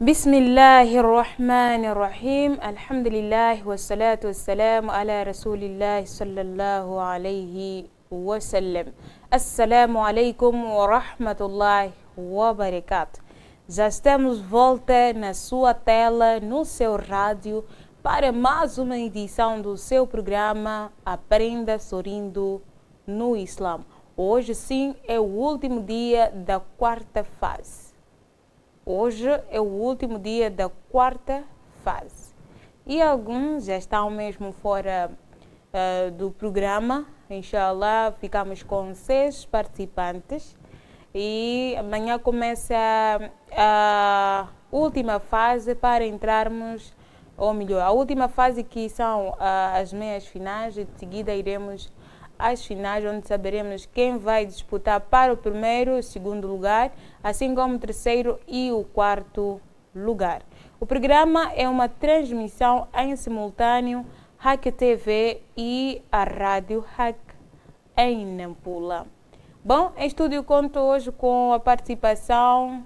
Bismillahirrahmanirrahim. Alhamdulillah wassalatu wassalamu ala rasulillah sallallahu alayhi wasallam. Assalamu alaikum wa rahmatullahi wa barakatuh. Já estamos de volta na sua tela, no seu rádio, para mais uma edição do seu programa Aprenda Sorrindo no Islã. Hoje sim é o último dia da quarta fase. Hoje é o último dia da quarta fase. E alguns já estão mesmo fora do programa. Inshallah, ficamos com 6 participantes. E amanhã começa a última fase para entrarmos, ou melhor, a última fase que são as meias finais. E de seguida iremos às finais, onde saberemos quem vai disputar para o primeiro e segundo lugar, assim como o terceiro e o quarto lugar. O programa é uma transmissão em simultâneo Hack TV e a Rádio Hack em Nampula. Bom, em estúdio conto hoje com a participação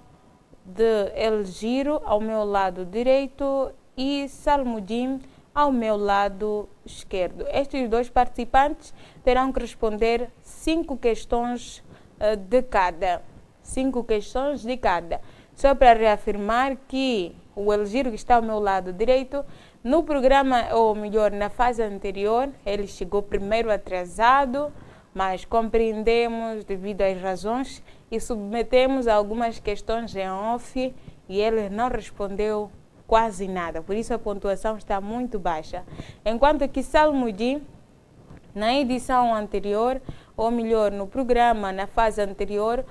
de El Giro ao meu lado direito e Salmudin ao meu lado esquerdo. Estes dois participantes terão que responder 5 questões de cada. 5 questões de cada. Só para reafirmar que o El Giro, que está ao meu lado direito, no programa, ou melhor, na fase anterior, ele chegou primeiro atrasado, mas compreendemos devido às razões e submetemos algumas questões em off e ele não respondeu quase nada, por isso a pontuação está muito baixa. Enquanto que Salmudin, na edição anterior, ou melhor, no programa, na fase anterior,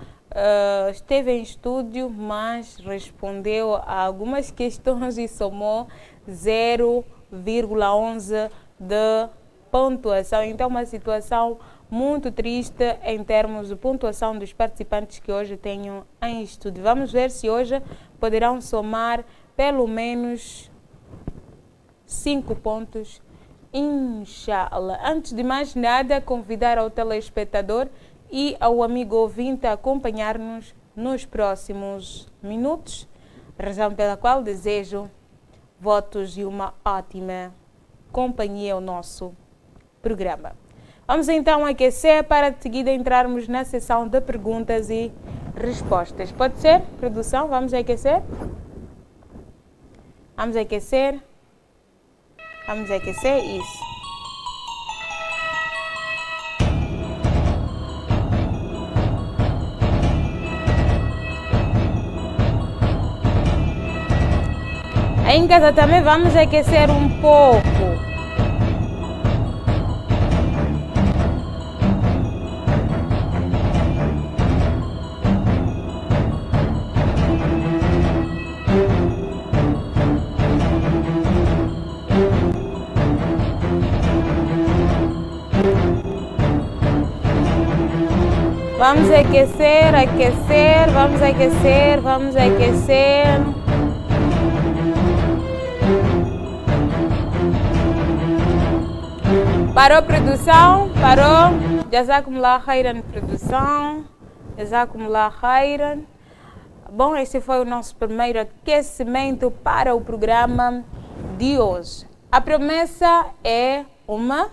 esteve em estúdio, mas respondeu a algumas questões e somou 0,11 de pontuação. Então, uma situação muito triste em termos de pontuação dos participantes que hoje tenho em estúdio. Vamos ver se hoje poderão somar pelo menos 5 pontos, inshallah. Antes de mais nada, convidar ao telespectador e ao amigo ouvinte a acompanhar-nos nos próximos minutos, razão pela qual desejo votos e uma ótima companhia ao nosso programa. Vamos então aquecer para de seguida entrarmos na sessão de perguntas e respostas. Pode ser, produção? Vamos aquecer? Vamos aquecer. Vamos aquecer, isso. Em casa também vamos aquecer um pouco. Vamos aquecer, aquecer, vamos aquecer, vamos aquecer. Parou produção? Parou? Jazakumullah khairan produção. Jazakumullah khairan. Bom, esse foi o nosso primeiro aquecimento para o programa de hoje. A promessa é uma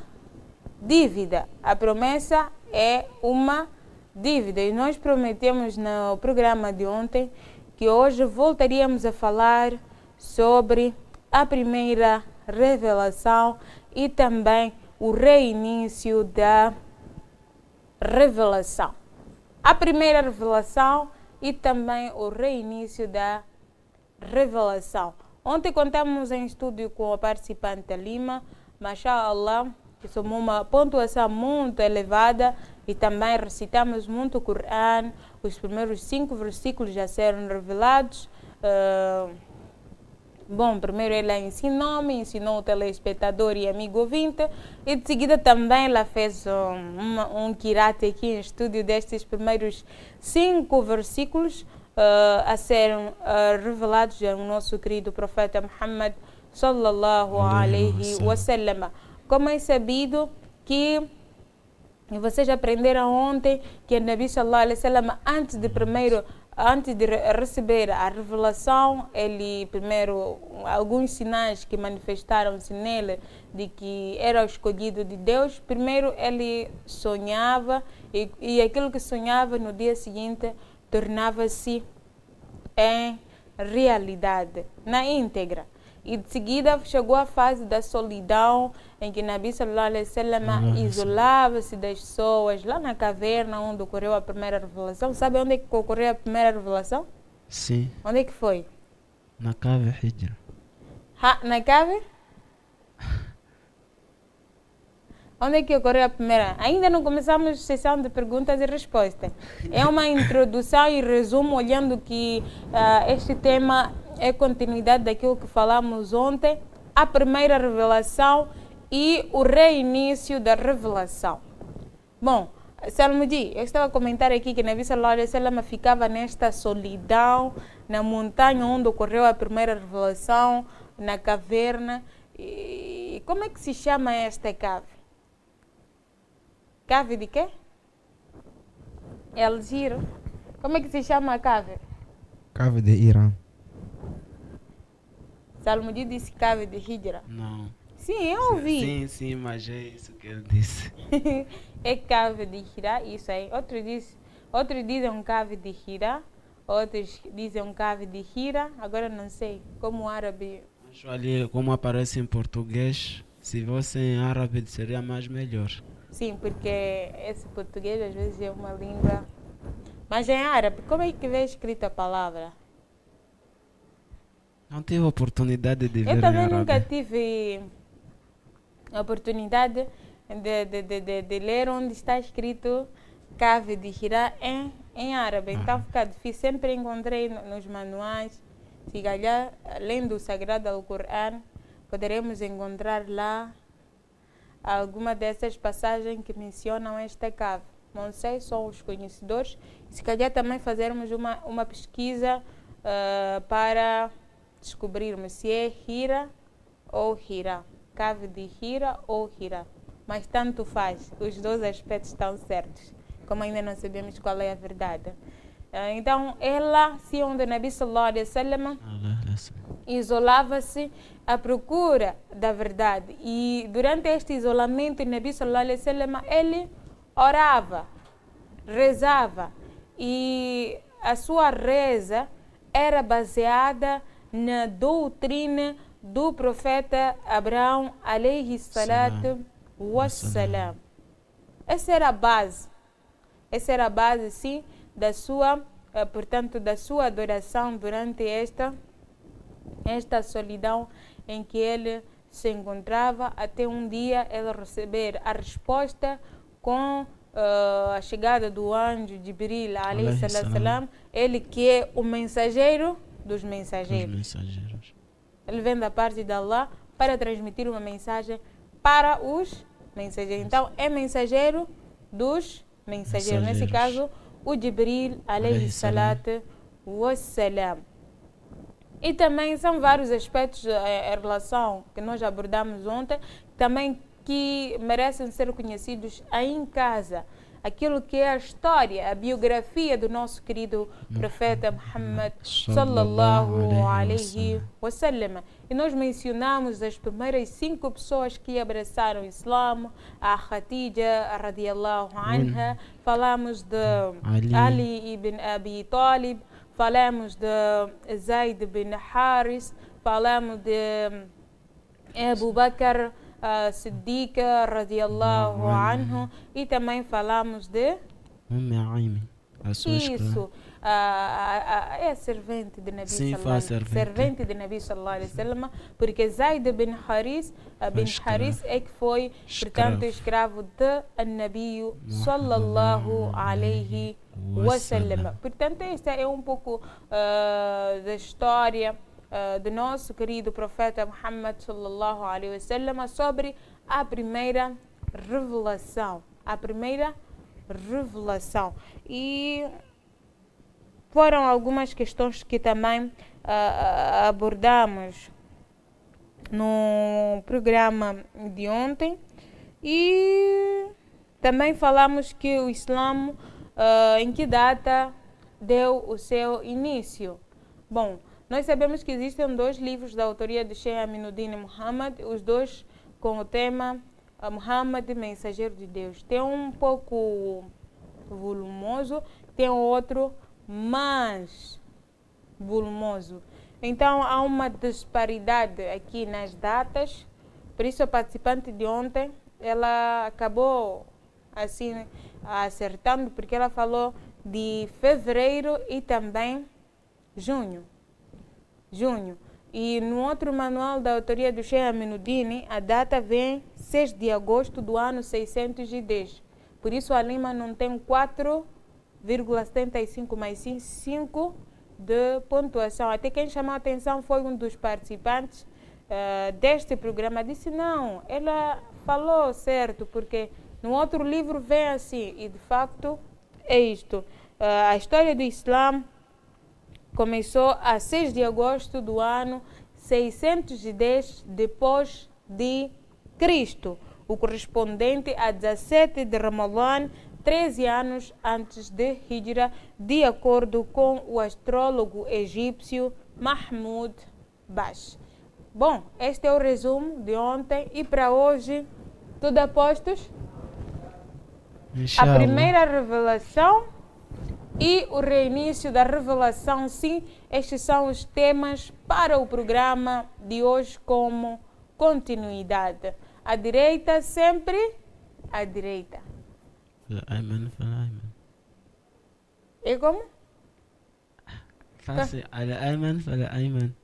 dívida. A promessa é uma dívida. E nós prometemos no programa de ontem que hoje voltaríamos a falar sobre a primeira revelação e também o reinício da revelação. A primeira revelação e também o reinício da revelação. Ontem contamos em estúdio com a participante Lima, mashallah, que somou uma pontuação muito elevada e também recitamos muito o Coran. Os primeiros 5 versículos já serão revelados. Bom, primeiro ela ensinou-me, ensinou o telespectador e amigo ouvinte, e de seguida também ela fez um kirate aqui em estúdio destes primeiros 5 versículos a serem revelados ao nosso querido profeta Muhammad sallallahu alaihi wasallam. Como é sabido que vocês aprenderam ontem que o Nabi sallallahu alaihi wasallam, antes de primeiro antes de receber a revelação, ele primeiro, alguns sinais que manifestaram-se nele de que era o escolhido de Deus, primeiro ele sonhava e aquilo que sonhava no dia seguinte tornava-se em realidade, na íntegra. E de seguida chegou a fase da solidão, em que Nabi sallallahu alaihi wasallam isolava-se das pessoas, lá na caverna onde ocorreu a primeira revelação. Sabe onde é que ocorreu a primeira revelação? Sim. Onde é que foi? Na cave Hijra. Na cave? Onde é que ocorreu a primeira? Ainda não começamos a sessão de perguntas e respostas. É uma introdução e resumo, olhando que este tema é continuidade daquilo que falamos ontem, a primeira revelação e o reinício da revelação. Bom, Salmudi, eu estava a comentar aqui que Nabi sallallahu alaihi wasallam ficava nesta solidão, na montanha onde ocorreu a primeira revelação, na caverna. E como é que se chama esta cave? Cave de quê? El Giro. Como é que se chama a cave? Cave de Irã. Salmudi disse cave de Hijra. Não. Sim, eu ouvi. Sim, mas é isso que ele disse. É cave de Hira, isso aí. Outros dizem cave de Hira, outros dizem cave de Hira. Agora não sei, como o árabe. Acho ali, como aparece em português, se fosse em árabe seria mais melhor. Sim, porque esse português às vezes é uma língua. Mas em árabe, como é que vê escrita a palavra? Não tive oportunidade de ver Eu em também árabe. nunca tive a oportunidade de ler onde está escrito cave de Hira em árabe. Então fica difícil. Sempre encontrei nos manuais. Se calhar, lendo o Sagrado Alcorão, poderemos encontrar lá alguma dessas passagens que mencionam esta cave. Não sei, são os conhecedores. Se calhar também fazermos uma pesquisa para descobrirmos se é Hira ou Hira. Cave de Hira ou Hira. Mas tanto faz, os dois aspectos estão certos, como ainda não sabemos qual é a verdade. Então, ela, se onde Nabi sallallahu alaihi wasallam isolava-se à procura da verdade. E durante este isolamento, Nabi sallallahu alaihi wasallam, ele orava, rezava. E a sua reza era baseada na doutrina do profeta Abraão, alayhi salatu wassalam. Essa era a base. Essa era a base, sim, da sua, portanto, da sua adoração durante esta solidão em que ele se encontrava, até um dia ele receber a resposta com a chegada do anjo Jibril, alayhi salam, ele que é o mensageiro dos mensageiros. Ele vem da parte de Allah para transmitir uma mensagem para os mensageiros. Então, é mensageiro dos mensageiros. Nesse caso, o Jibril, alayhi salatu wassalam. E também são vários aspectos em relação que nós abordamos ontem, também que merecem ser conhecidos aí em casa. Aquilo que é a história, a biografia do nosso querido profeta Muhammad sallallahu alaihi wasallam. E nós mencionamos as primeiras 5 pessoas que abraçaram o Islã, a Khadija radiallahu anha, falamos de Ali ibn Abi Talib, falamos de Zaid bin Haris, falamos de Abu Bakr Siddiqa radiallahu anhu, e também falamos de isso, é a servente de Nabi servente de Nabi sallallahu alaihi wasallam, porque Zaid bin Haris é que foi, portanto, escravo de Nabi sallallahu alaihi wasallam. Portanto, esta é um pouco da história do nosso querido profeta Muhammad sallallahu alaihi wasallam sobre a primeira revelação. E foram algumas questões que também abordamos no programa de ontem, e também falamos que o Islã, em que data deu o seu início? Bom, nós sabemos que existem 2 livros da autoria de Sheikh Aminuddin Muhammad, os 2 com o tema Muhammad, Mensageiro de Deus. Tem um pouco volumoso, tem outro mais volumoso. Então há uma disparidade aqui nas datas, por isso a participante de ontem, ela acabou assim acertando, porque ela falou de fevereiro e também junho. E no outro manual da autoria do Sheikh Aminuddin, a data vem 6 de agosto do ano 610. Por isso a Lima não tem 4,75, mas sim 5 de pontuação. Até quem chamou a atenção foi um dos participantes deste programa. Disse, não, ela falou certo, porque no outro livro vem assim, e de facto é isto. A história do Islã começou a 6 de agosto do ano 610 depois de Cristo, o correspondente a 17 de Ramadã, 13 anos antes de Hijra, de acordo com o astrólogo egípcio Mahmoud Bash. Bom, este é o resumo de ontem e para hoje, tudo a postos? Inshallah. A primeira revelação e o reinício da revelação, sim, estes são os temas para o programa de hoje como continuidade. A direita sempre à direita. Al-Ayman fal-Ayman. E como? Fácil. Al-Ayman fal-Ayman.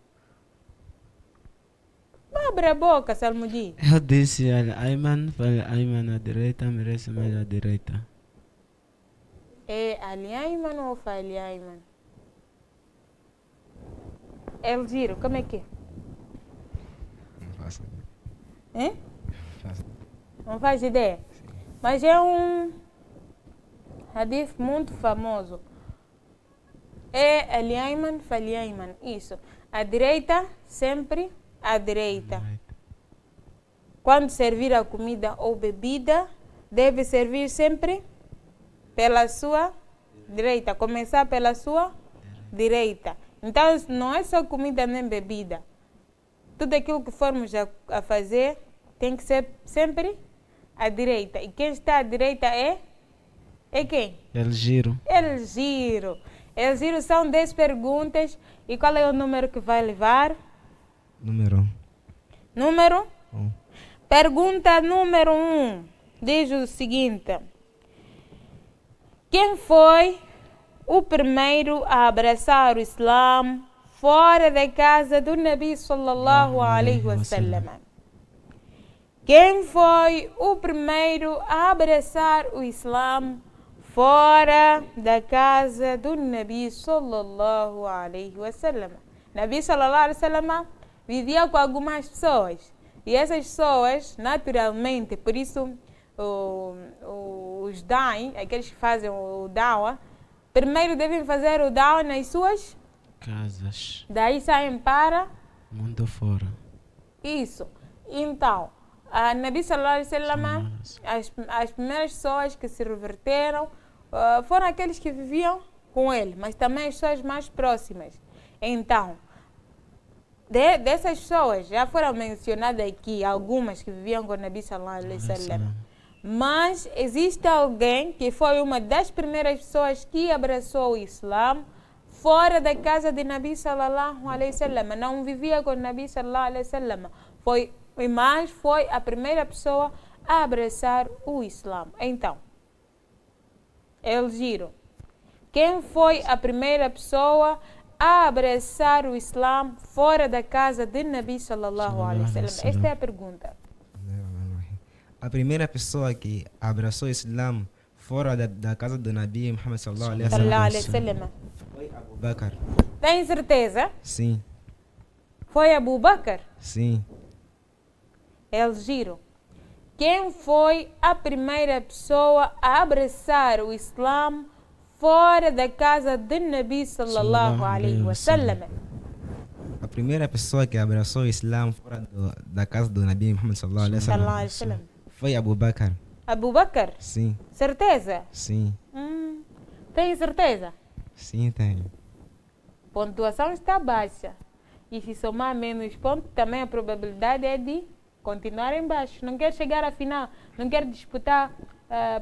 Abre a boca, Salmudi. Eu disse Al-Ayman fal-Ayman. A direita merece mais a direita. É Al-Ayman ou Fal-Ayman? El Giro, como é que é? Não faço. Hein? Faço. Não faz ideia? Sim. Mas é um hadith muito famoso. É Al-Ayman, Fal-Ayman. Isso. A direita, sempre à direita. Quando servir a comida ou bebida, deve servir sempre pela sua direita. Começar pela sua direita. Então, não é só comida nem bebida. Tudo aquilo que formos a fazer tem que ser sempre à direita. E quem está à direita é quem? El Giro. El Giro. El Giro são 10 perguntas. E qual é o número que vai levar? Número Número? 1. Pergunta número 1. Diz o seguinte. Quem foi o primeiro a abraçar o Islã fora da casa do Nabi sallallahu alaihi wasallam? Quem foi o primeiro a abraçar o Islã fora da casa do Nabi sallallahu alaihi wasallam? Nabi sallallahu alaihi wasallam vivia com algumas pessoas e essas pessoas, naturalmente, por isso os da'i, aqueles que fazem o dawa, primeiro devem fazer o dawa nas suas Casas. daí saem para Mundo fora. isso. Então, a Nabi sallallahu alaihi wasallam, as primeiras pessoas que se reverteram foram aqueles que viviam com ele, mas também as pessoas mais próximas. Então, dessas pessoas, já foram mencionadas aqui algumas que viviam com o Nabi sallallahu alaihi wasallam. Mas existe alguém que foi uma das primeiras pessoas que abraçou o Islã fora da casa de Nabi sallallahu alaihi wasallam. Não vivia com o Nabi sallallahu alaihi wasallam. Mas foi a primeira pessoa a abraçar o Islã. Então, El Giro. Quem foi a primeira pessoa a abraçar o Islã fora da casa de Nabi sallallahu alaihi wasallam? Esta é a pergunta. A primeira pessoa que abraçou o Islã fora da casa do Nabi Muhammad sallallahu alaihi wasallam foi Abu Bakr. Tem certeza? Sim. Foi Abu Bakr? Sim. El Giro. Quem foi a primeira pessoa a abraçar o Islã fora da casa de Nabi sallallahu alaihi wasallam? A primeira pessoa que abraçou o Islã fora da casa do Nabi Muhammad sallallahu alaihi wasallam foi Abu Bakr. Abu Bakr? Sim. Certeza? Sim. Tem certeza? Sim, tenho. Pontuação está baixa. E se somar menos pontos, também a probabilidade é de continuar em baixo. Não quer chegar à final, não quer disputar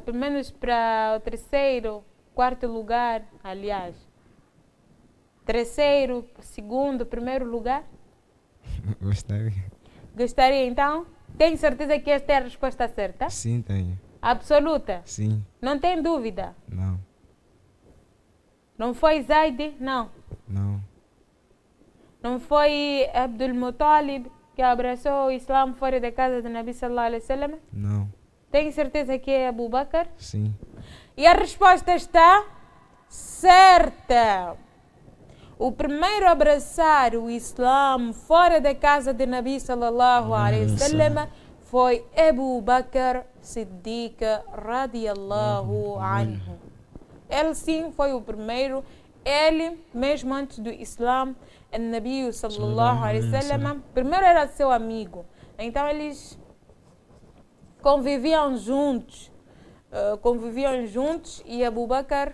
pelo menos para o terceiro, quarto lugar, aliás. Terceiro, segundo, primeiro lugar? Gostaria. Gostaria então? Tem certeza que esta é a resposta certa? Sim, tenho. Absoluta? Sim. Não tem dúvida? Não. Não foi Zaid? Não. Não. Não foi Abdul Muttalib que abraçou o Islã fora da casa do Nabi sallallahu alaihi wasallam? Não. Tem certeza que é Abu Bakr? Sim. E a resposta está certa. O primeiro a abraçar o Islã fora da casa de Nabi sallallahu alaihi wasallam foi Abu Bakr Siddiq radiallahu anhu. Ele sim foi o primeiro. Ele, mesmo antes do Islã, o Nabi sallallahu alaihi wasallam, primeiro era seu amigo. Então eles conviviam juntos e Abu Bakr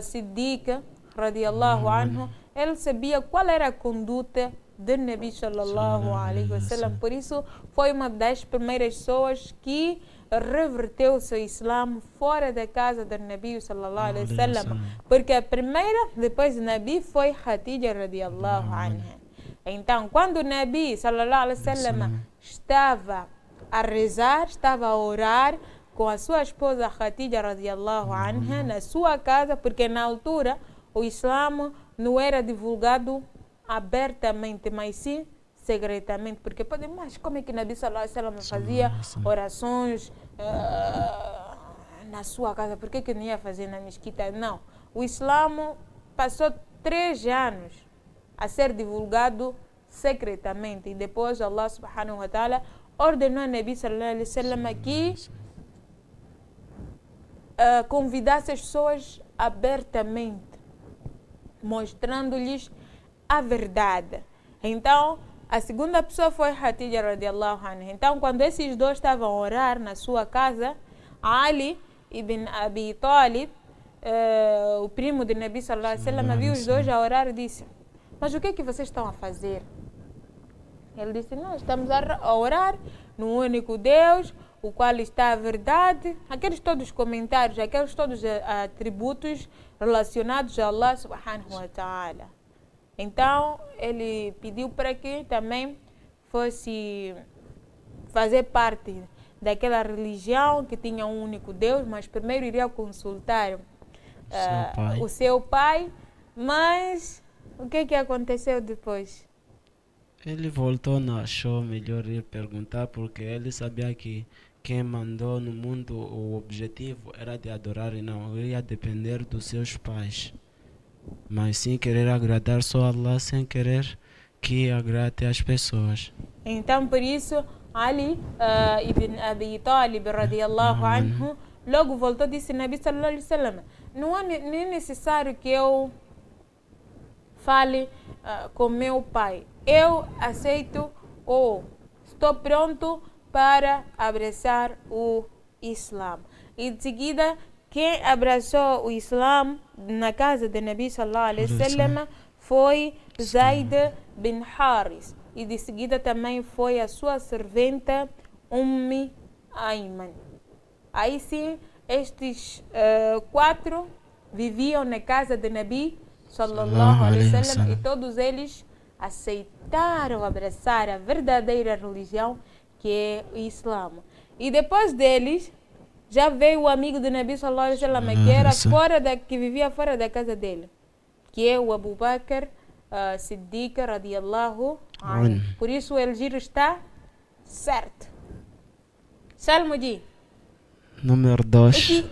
Siddiq radiallahu anhu, ele sabia qual era a conduta do Nabi sallallahu alaihi wasallam. Por isso foi uma das primeiras pessoas que reverteu o seu Islã fora da casa do Nabi sallallahu alaihi wasallam, porque a primeira depois do Nabi foi Khadija radiallahu anha. Então, quando o Nabi sallallahu alaihi wasallam estava a rezar, estava a orar com a sua esposa Khadija radiallahu anha na sua casa, porque na altura o Islã não era divulgado abertamente, mas sim secretamente, porque podem, mas como é que Nabi sallallahu alaihi wasallam fazia orações na sua casa? Por que não ia fazer na mesquita? Não. O Islã passou 3 anos a ser divulgado secretamente e depois Allah subhanahu wa ta'ala ordenou a Nabi sallallahu alaihi wasallam que convidasse as pessoas abertamente, mostrando-lhes a verdade. Então, a segunda pessoa foi Khadija radiallahu anha. Então, quando esses dois estavam a orar na sua casa, Ali ibn Abi Talib, o primo de Nabi sallallahu alaihi wasallam, viu os dois a orar e disse: mas o que é que vocês estão a fazer? Ele disse: nós estamos a orar no único Deus, o qual está a verdade. Aqueles todos os comentários, aqueles todos os atributos relacionados a Allah subhanahu wa ta'ala. Então, ele pediu para que também fosse fazer parte daquela religião que tinha um único Deus, mas primeiro iria consultar o seu pai. Mas o que aconteceu depois? Ele voltou, não achou melhor ir perguntar, porque ele sabia que quem mandou no mundo, o objetivo era de adorar e não ia depender dos seus pais. Mas sim querer agradar só a Allah, sem querer que agrade as pessoas. Então, por isso, Ali ibn Abi Talib radiallahu anhu logo voltou e disse: Nabi sallallahu alaihi wasallam, não é necessário que eu fale com meu pai. Eu aceito ou estou pronto para abraçar o Islã. E de seguida, quem abraçou o Islã na casa de Nabi sallallahu alaihi wasallam foi Zaid bin Haris. E de seguida também foi a sua serventa Ayman. Aí sim, estes 4 viviam na casa de Nabi sallallahu alaihi wasallam e todos eles aceitaram abraçar a verdadeira religião, que é o Islã. E depois deles já veio o amigo do Nabi sallallahu alaihi wasallam, que vivia fora da casa dele, que é o Abu Bakr Siddiq radiallahu anhu. Por isso o giro está certo. Salmo de número 2.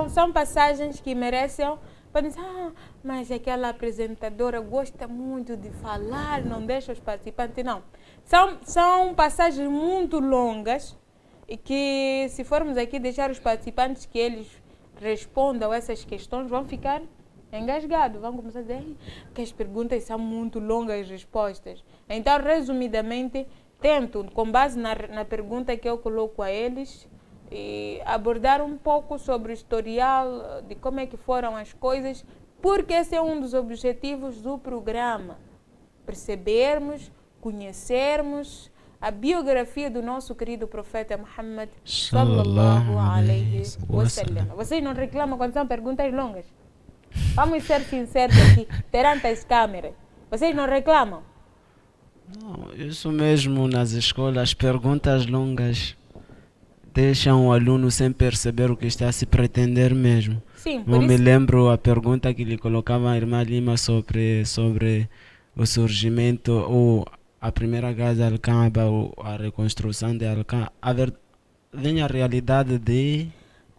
São passagens que merecem. Podem dizer: mas aquela apresentadora gosta muito de falar, não deixa os participantes. Não. São passagens muito longas e que, se formos aqui deixar os participantes que eles respondam essas questões, vão ficar engasgados. Vão começar a dizer que as perguntas são muito longas, as respostas. Então, resumidamente, tento, com base na pergunta que eu coloco a eles, e abordar um pouco sobre o historial, de como é que foram as coisas Porque esse é um dos objetivos do programa. Percebermos, conhecermos a biografia do nosso querido profeta Muhammad sallallahu alaihi wasallam. Vocês não reclamam quando são perguntas longas? Vamos ser sinceros aqui, perante as câmeras. Vocês não reclamam? Não, isso mesmo nas escolas, perguntas longas deixam o aluno sem perceber o que está a se pretender mesmo. Sim, por Eu me isso. lembro a pergunta que lhe colocava a irmã Lima sobre o surgimento ou a primeira casa de Al-Kaaba ou a reconstrução de Al-Kaaba. Vem a realidade de...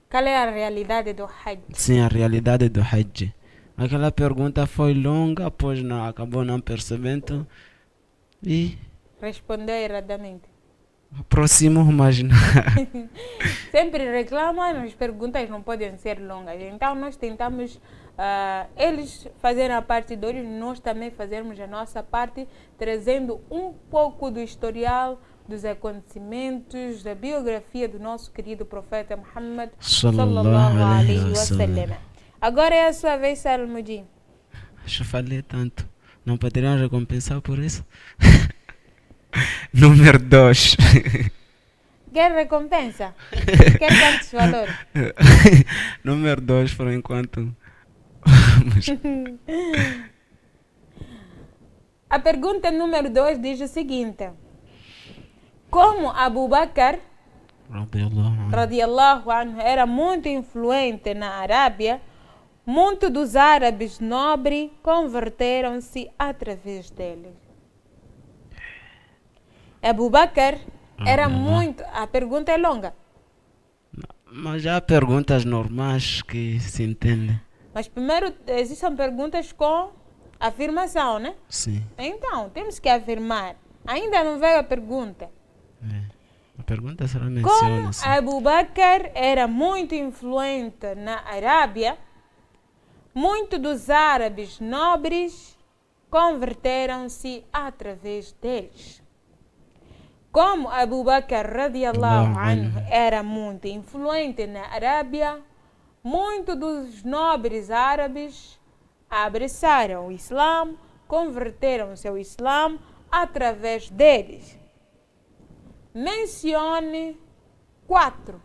Qual é a realidade do Hajj? Sim, a realidade do Hajj. Aquela pergunta foi longa, pois não, acabou não percebendo e Respondeu erradamente. aproximou, mas não. Sempre reclamam, as perguntas não podem ser longas. Então nós tentamos, eles fazerem a parte deles, nós também fazermos a nossa parte, trazendo um pouco do historial, dos acontecimentos, da biografia do nosso querido profeta Muhammad sallallahu alaihi wasallam. Agora é a sua vez, Salmudin. Acho que falei tanto. Não poderiam recompensar por isso? Número 2. Quer recompensa? Quer quantos valores? Número 2, por enquanto. A pergunta número 2 diz o seguinte: como Abu Bakr radiallahu anhu era muito influente na Arábia, muitos dos árabes nobres converteram-se através dele. Abu Bakr era muito... A pergunta é longa. Mas há perguntas normais que se entendem. Mas primeiro existem perguntas com afirmação, né? Sim. Então, temos que afirmar. Ainda não veio a pergunta. A pergunta será Como menciona-se. Abu Bakr era muito influente na Arábia, muitos dos árabes nobres converteram-se através deles. Como Abu Bakr radiallahu anhu era muito influente na Arábia, muitos dos nobres árabes abraçaram o Islã, converteram-se ao Islã através deles. Mencione 4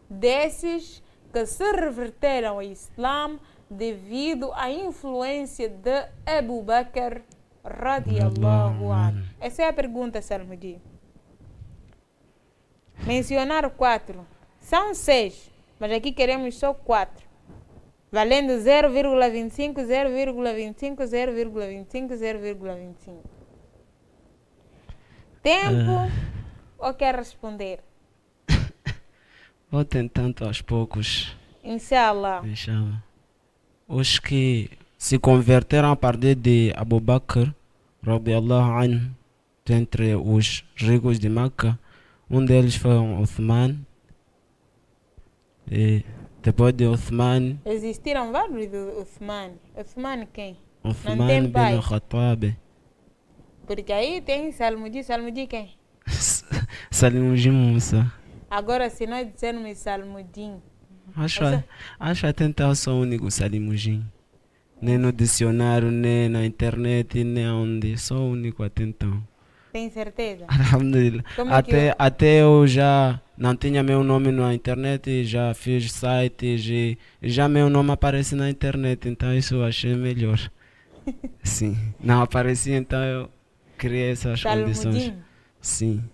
desses que se reverteram ao Islã devido à influência de Abu Bakr radiallahu anhu. Essa é a pergunta, Salmudin. Mencionar 4. São 6, mas aqui queremos só 4. Valendo 0,25, 0,25, 0,25, 0,25. Tempo ou quer responder? Vou tentando aos poucos. Inshallah. Inshallah. Os que se converteram a partir de Abu Bakr, radiallahu anhu, entre os ricos de Meca, um deles foi Uthman. E depois de Uthman, Existiram vários do Uthman. Uthman quem? Uthman tem pai. bin Khattab. Porque aí tem Salmudin. Salmudin quem? Salimujin Musa. Agora, se nós dissermos Salmudin, Acho até então sou o único Salimujin. Nem no dicionário, nem na internet, nem onde. Sou o único até então. tem certeza? Alhamdulillah. Como é que Até eu já não tinha meu nome na internet, já fiz sites e já meu nome aparece na internet, então isso eu achei melhor. Sim, não aparecia, então eu criei essas condições. Salmudin. Sim.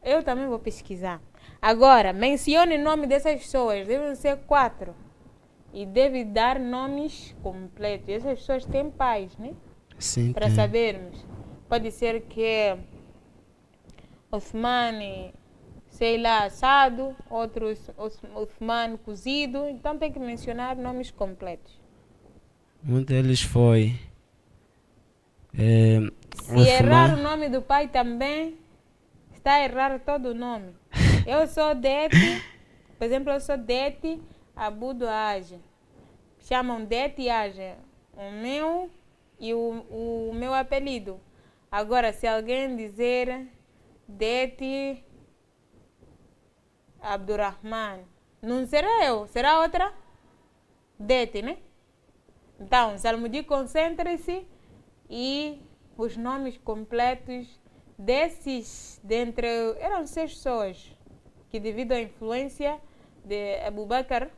Eu também vou pesquisar. Agora, mencione o nome dessas pessoas. Devem ser 4. E deve dar nomes completos. Essas pessoas têm pais, né? Sim, Para tem. sabermos. Pode ser que Uthman, sei lá, assado, outros Uthman cozido. Então tem que mencionar nomes completos. Um deles foi Se errar o nome do pai também, está a errar todo o nome. Eu sou Dete, por exemplo, eu sou Dete Abudo Age. Chamam Dete Age, o meu e o meu apelido. Agora, se alguém dizer Dete Abdurrahman, não será eu, será outra? Det, né? Então, Salmodi concentra-se e os nomes completos eram 6 pessoas que, devido à influência de Abu Bakr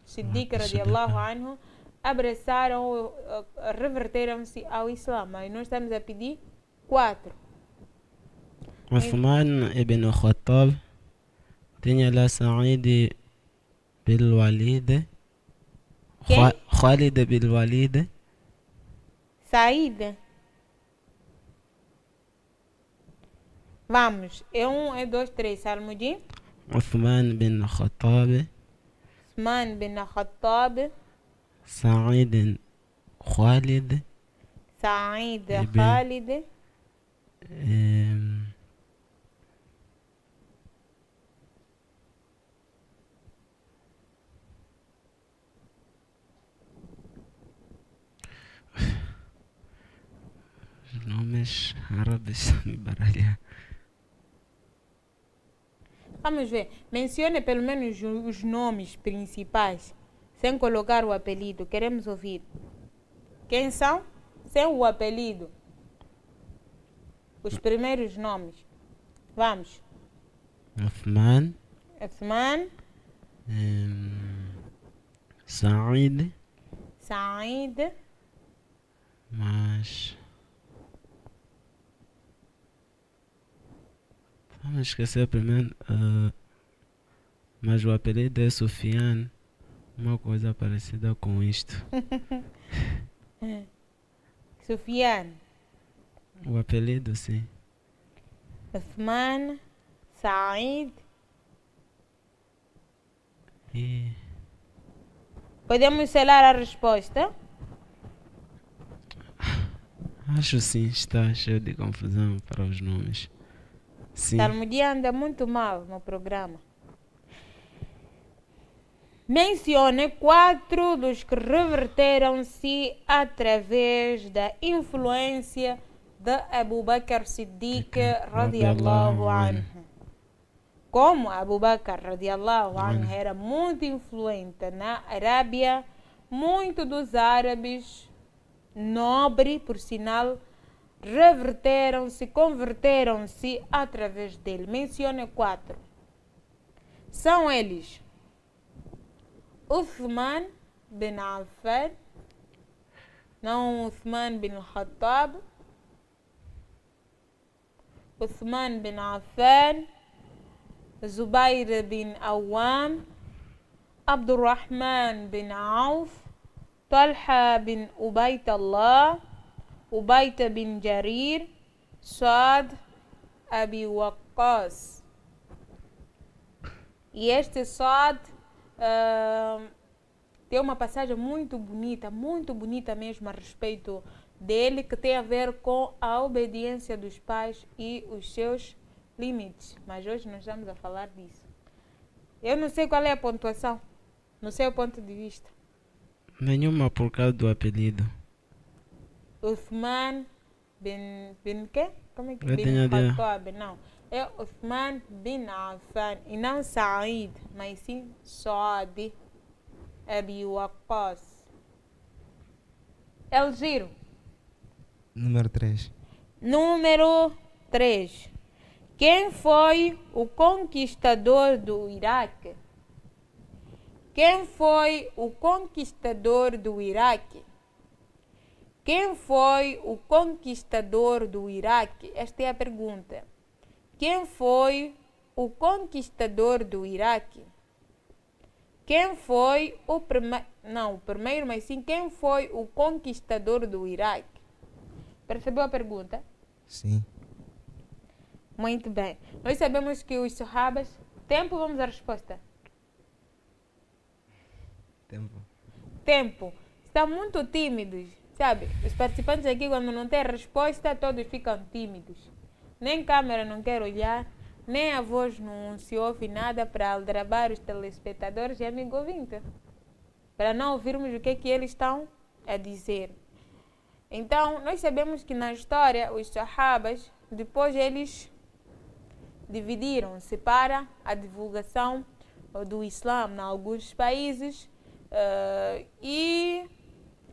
Siddiq radiallahu anhu, abraçaram, reverteram-se ao Islã. Mas nós estamos a pedir 4. Uthman ibn Khattab, tinha lá Said bin Walid, Quem? Khalid bin Walid, Saída. Vamos. É 1, é 2, 3. Salmodi. Uthman bin Khattab, Uthman bin Khattab. Said Khalid, Said Ibn- Khalid. os nomes árabes me baralham. Vamos ver. Mencione pelo menos os nomes principais, sem colocar o apelido. Queremos ouvir. Quem são? Sem o apelido. Os primeiros nomes. Vamos. Uthman, Uthman, Said, Said, mas vamos esquecer primeiro, mas o apelido é Sufyan, uma coisa parecida com isto. Sufyan, O apelido, sim. Uthman, Said. E Podemos selar a resposta? acho sim, está cheio de confusão para os nomes. Sim. Salmodi anda muito mal no programa. Mencione 4 dos que reverteram-se através da influência de Abu Bakr Siddiq radiallahu anhu. Como Abu Bakr radiallahu anhu era muito influente na Arábia, muitos dos árabes, nobre por sinal, converteram-se através dele. Mencione 4. São eles: Uthman bin Affan, não Uthman bin Khattab, Uthman bin Affan, Zubair bin Awam, Abdurrahman bin Auf, Talha bin Ubaytallah, Ubayta bin Jarir, Saad Abi Waqqas. E este Saad tem uma passagem muito bonita mesmo a respeito dele, que tem a ver com a obediência dos pais e os seus limites. Mas hoje nós estamos a falar disso. Eu não sei qual é a pontuação, no seu ponto de vista. Nenhuma por causa do apelido. Uthman bin quê? Como é que Eu tenho ideia. Khattab? Não. É Uthman bin Affan e não Said, mas sim Saad Abi Waqqas. El Giro. Número 3. Número 3. Quem foi o conquistador do Iraque? Quem foi o conquistador do Iraque? Quem foi o conquistador do Iraque? Esta é a pergunta. Quem foi o conquistador do Iraque? Quem foi o primeiro... Não, o primeiro, mas sim, quem foi o conquistador do Iraque? Percebeu a pergunta? Sim. Muito bem. Nós sabemos que os Sahabas... Tempo, vamos à resposta. Tempo. Estão muito tímidos, sabe? Os participantes aqui, quando não têm resposta, todos ficam tímidos. Nem câmera não quer olhar, nem a voz não se ouve nada para aldrabar os telespectadores e amigo ouvinte, para não ouvirmos o que eles estão a dizer. Então, nós sabemos que na história, os Sahabas, depois eles dividiram-se para a divulgação do Islã em alguns países, E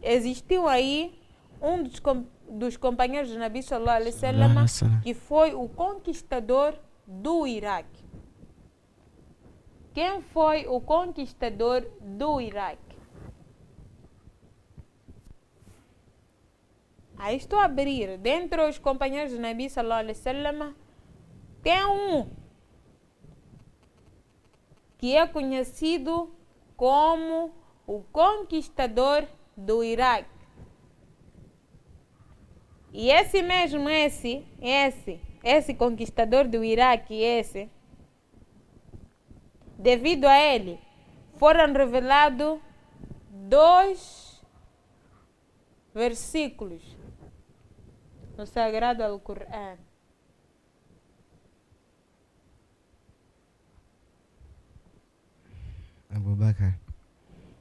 existiu aí um dos companheiros de Nabi Sallallahu Alaihi Wasallam que foi o conquistador do Iraque. Quem foi o conquistador do Iraque? Aí estou a abrir. Dentre os companheiros de Nabi Sallallahu Alaihi Wasallam, tem um que é conhecido como o conquistador do Iraque. E esse mesmo, esse conquistador do Iraque, devido a ele, foram revelados 2 versículos no Sagrado Alcorão.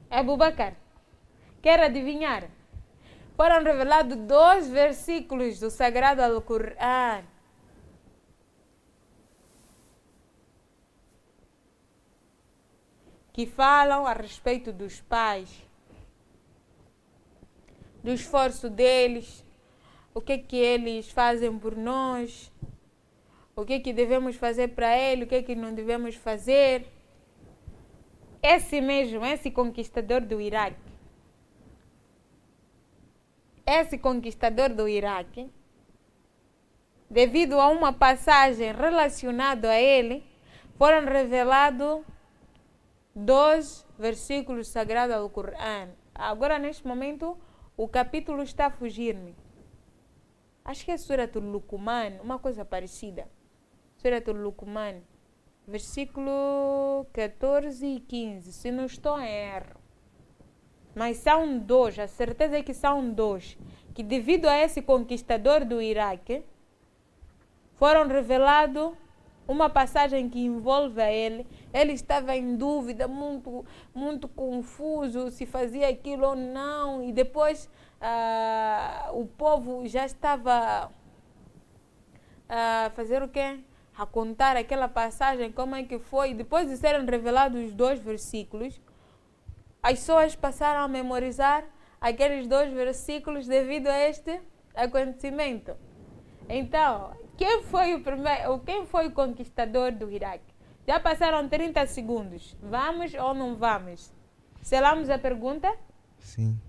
Abu Bakr. Quer adivinhar? Foram revelados 2 versículos do Sagrado Alcorão. Que falam a respeito dos pais, do esforço deles, o que eles fazem por nós, o que devemos fazer para eles, o que não devemos fazer. Esse mesmo, esse conquistador do Iraque, devido a uma passagem relacionada a ele, foram revelados 2 versículos sagrados do Corão. Agora, neste momento, o capítulo está a fugir-me. Acho que é Suratul Luqman, uma coisa parecida. Suratul Luqman, versículo 14 e 15, se não estou em erro. Mas são 2, a certeza é que são 2, que devido a esse conquistador do Iraque, foram revelados uma passagem que envolve a ele. Ele estava em dúvida, muito confuso, se fazia aquilo ou não. E depois o povo já estava a fazer o quê? A contar aquela passagem, como é que foi. Depois de serem revelados os 2 versículos, as pessoas passaram a memorizar aqueles 2 versículos devido a este acontecimento. Então, quem foi o conquistador do Iraque? Já passaram 30 segundos. Vamos ou não vamos? Selamos a pergunta? Sim.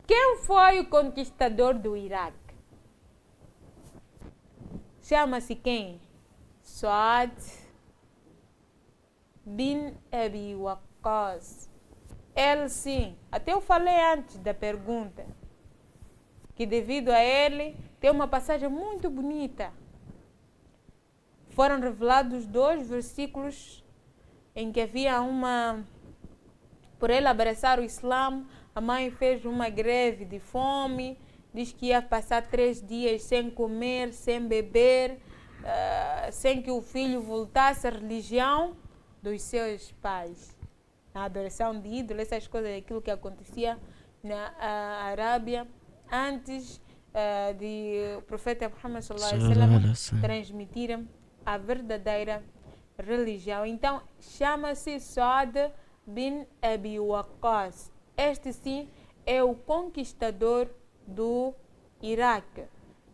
Quem foi o conquistador do Iraque? Chama-se quem? Saad bin Abi Waqqas. Ele sim, até eu falei antes da pergunta, que devido a ele, tem uma passagem muito bonita. Foram revelados 2 versículos em que havia por ele abraçar o Islã, a mãe fez uma greve de fome, diz que ia passar 3 dias sem comer, sem beber, sem que o filho voltasse à religião dos seus pais. A adoração de ídolos, essas coisas, aquilo que acontecia na Arábia antes de o profeta Muhammad sallallahu alaihi wasallam transmitir a verdadeira religião. Então, chama-se Saad bin Abi Waqqas. Este sim é o conquistador do Iraque.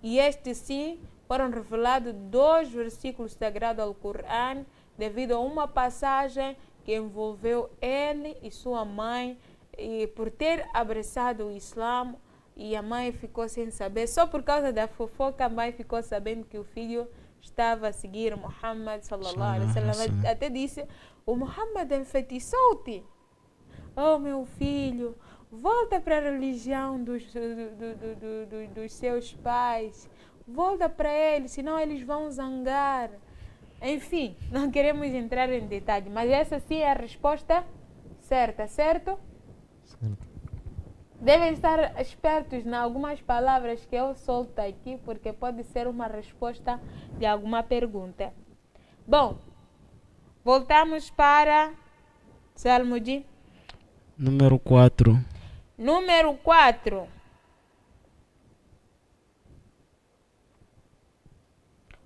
E este sim foram revelados 2 versículos sagrados ao Corão devido a uma passagem que envolveu ele e sua mãe, e por ter abraçado o Islã, e a mãe ficou sem saber, só por causa da fofoca, a mãe ficou sabendo que o filho estava a seguir Muhammad sallallahu alaihi wasallam. Até disse: o Muhammad enfeitiçou-te. Oh, meu filho, volta para a religião dos seus pais, volta para eles, senão eles vão zangar. Enfim, não queremos entrar em detalhe, mas essa sim é a resposta certa, certo? Certo. Devem estar espertos em algumas palavras que eu solto aqui, porque pode ser uma resposta de alguma pergunta. Bom, voltamos para Salmo de número 4. Número 4.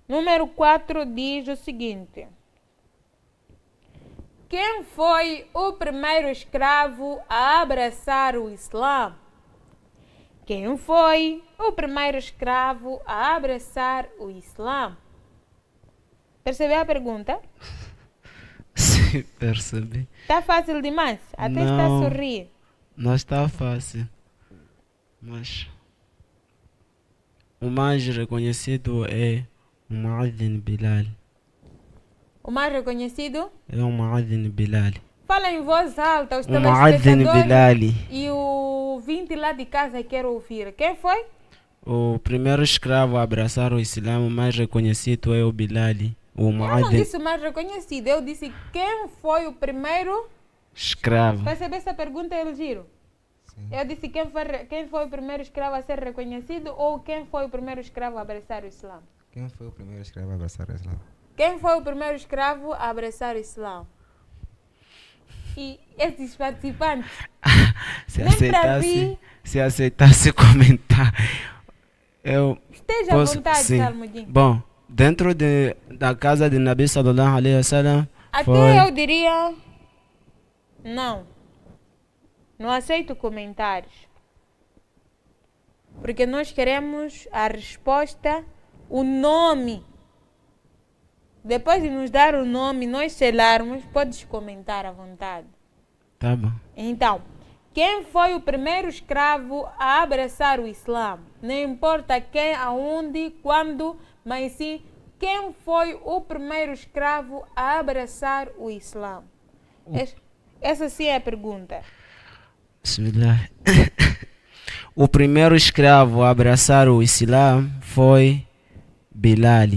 Número 4 diz o seguinte: Quem foi o primeiro escravo a abraçar o Islã? Quem foi o primeiro escravo a abraçar o Islã? Percebeu a pergunta? Sim, percebi. Está fácil demais? Até está a sorrir. Não está fácil. Mas o mais reconhecido é o Muadhin Bilal. O mais reconhecido? É o Muadhin Bilal. Fala em voz alta, os O Muadhin telespectadores Bilal. e o ouvinte lá de casa quer ouvir. Quem foi? O primeiro escravo a abraçar o Islã, o mais reconhecido é o Bilal. O Eu não Muadhin disse o mais reconhecido, eu disse quem foi o primeiro. escravo. Percebeu essa pergunta, Elgiro? Sim. Eu disse quem foi o primeiro escravo a ser reconhecido ou quem foi o primeiro escravo a abraçar o Islã? Quem foi o primeiro escravo a abraçar o Islã? Quem foi o primeiro escravo a abraçar o Islã? E esses participantes, Se nem para rir, aceitasse comentar, eu esteja posso, à vontade, sim. Salmudin. Bom, dentro da casa de Nabi sallallahu alaihi wasallam, Até foi eu diria, não aceito comentários. Porque nós queremos a resposta, o nome. Depois de nos dar o nome, nós selarmos, podes comentar à vontade. Tá bom. Então, quem foi o primeiro escravo a abraçar o Islã? Não importa quem, aonde, quando, mas sim, quem foi o primeiro escravo a abraçar o Islã? Essa sim é a pergunta. Bismillah. O primeiro escravo a abraçar o Islã foi Bilal,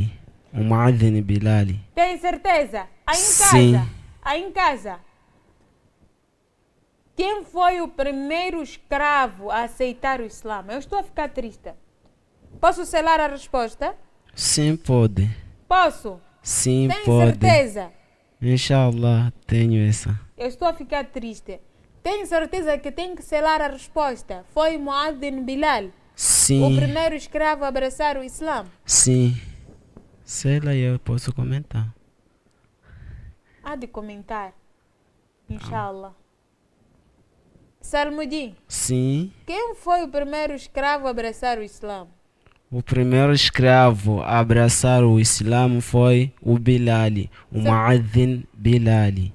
o Muadhin Bilal. Tem certeza? Aí em Sim. casa? Aí em casa? Quem foi o primeiro escravo a aceitar o Islã? Eu estou a ficar triste. Posso selar a resposta? Sim, pode. Posso? Sim, Tem pode. certeza? Inshallah, tenho essa. Eu estou a ficar triste. Tem certeza que tem que selar a resposta? Foi Muadhin Bilal, Sim. o primeiro escravo a abraçar o Islã? Sim. Sei lá, eu posso comentar. Há de comentar. Inshallah. Salmudin, Sim. quem foi o primeiro escravo a abraçar o Islã? O primeiro escravo a abraçar o Islã foi o Bilal, o Muadhin Bilal.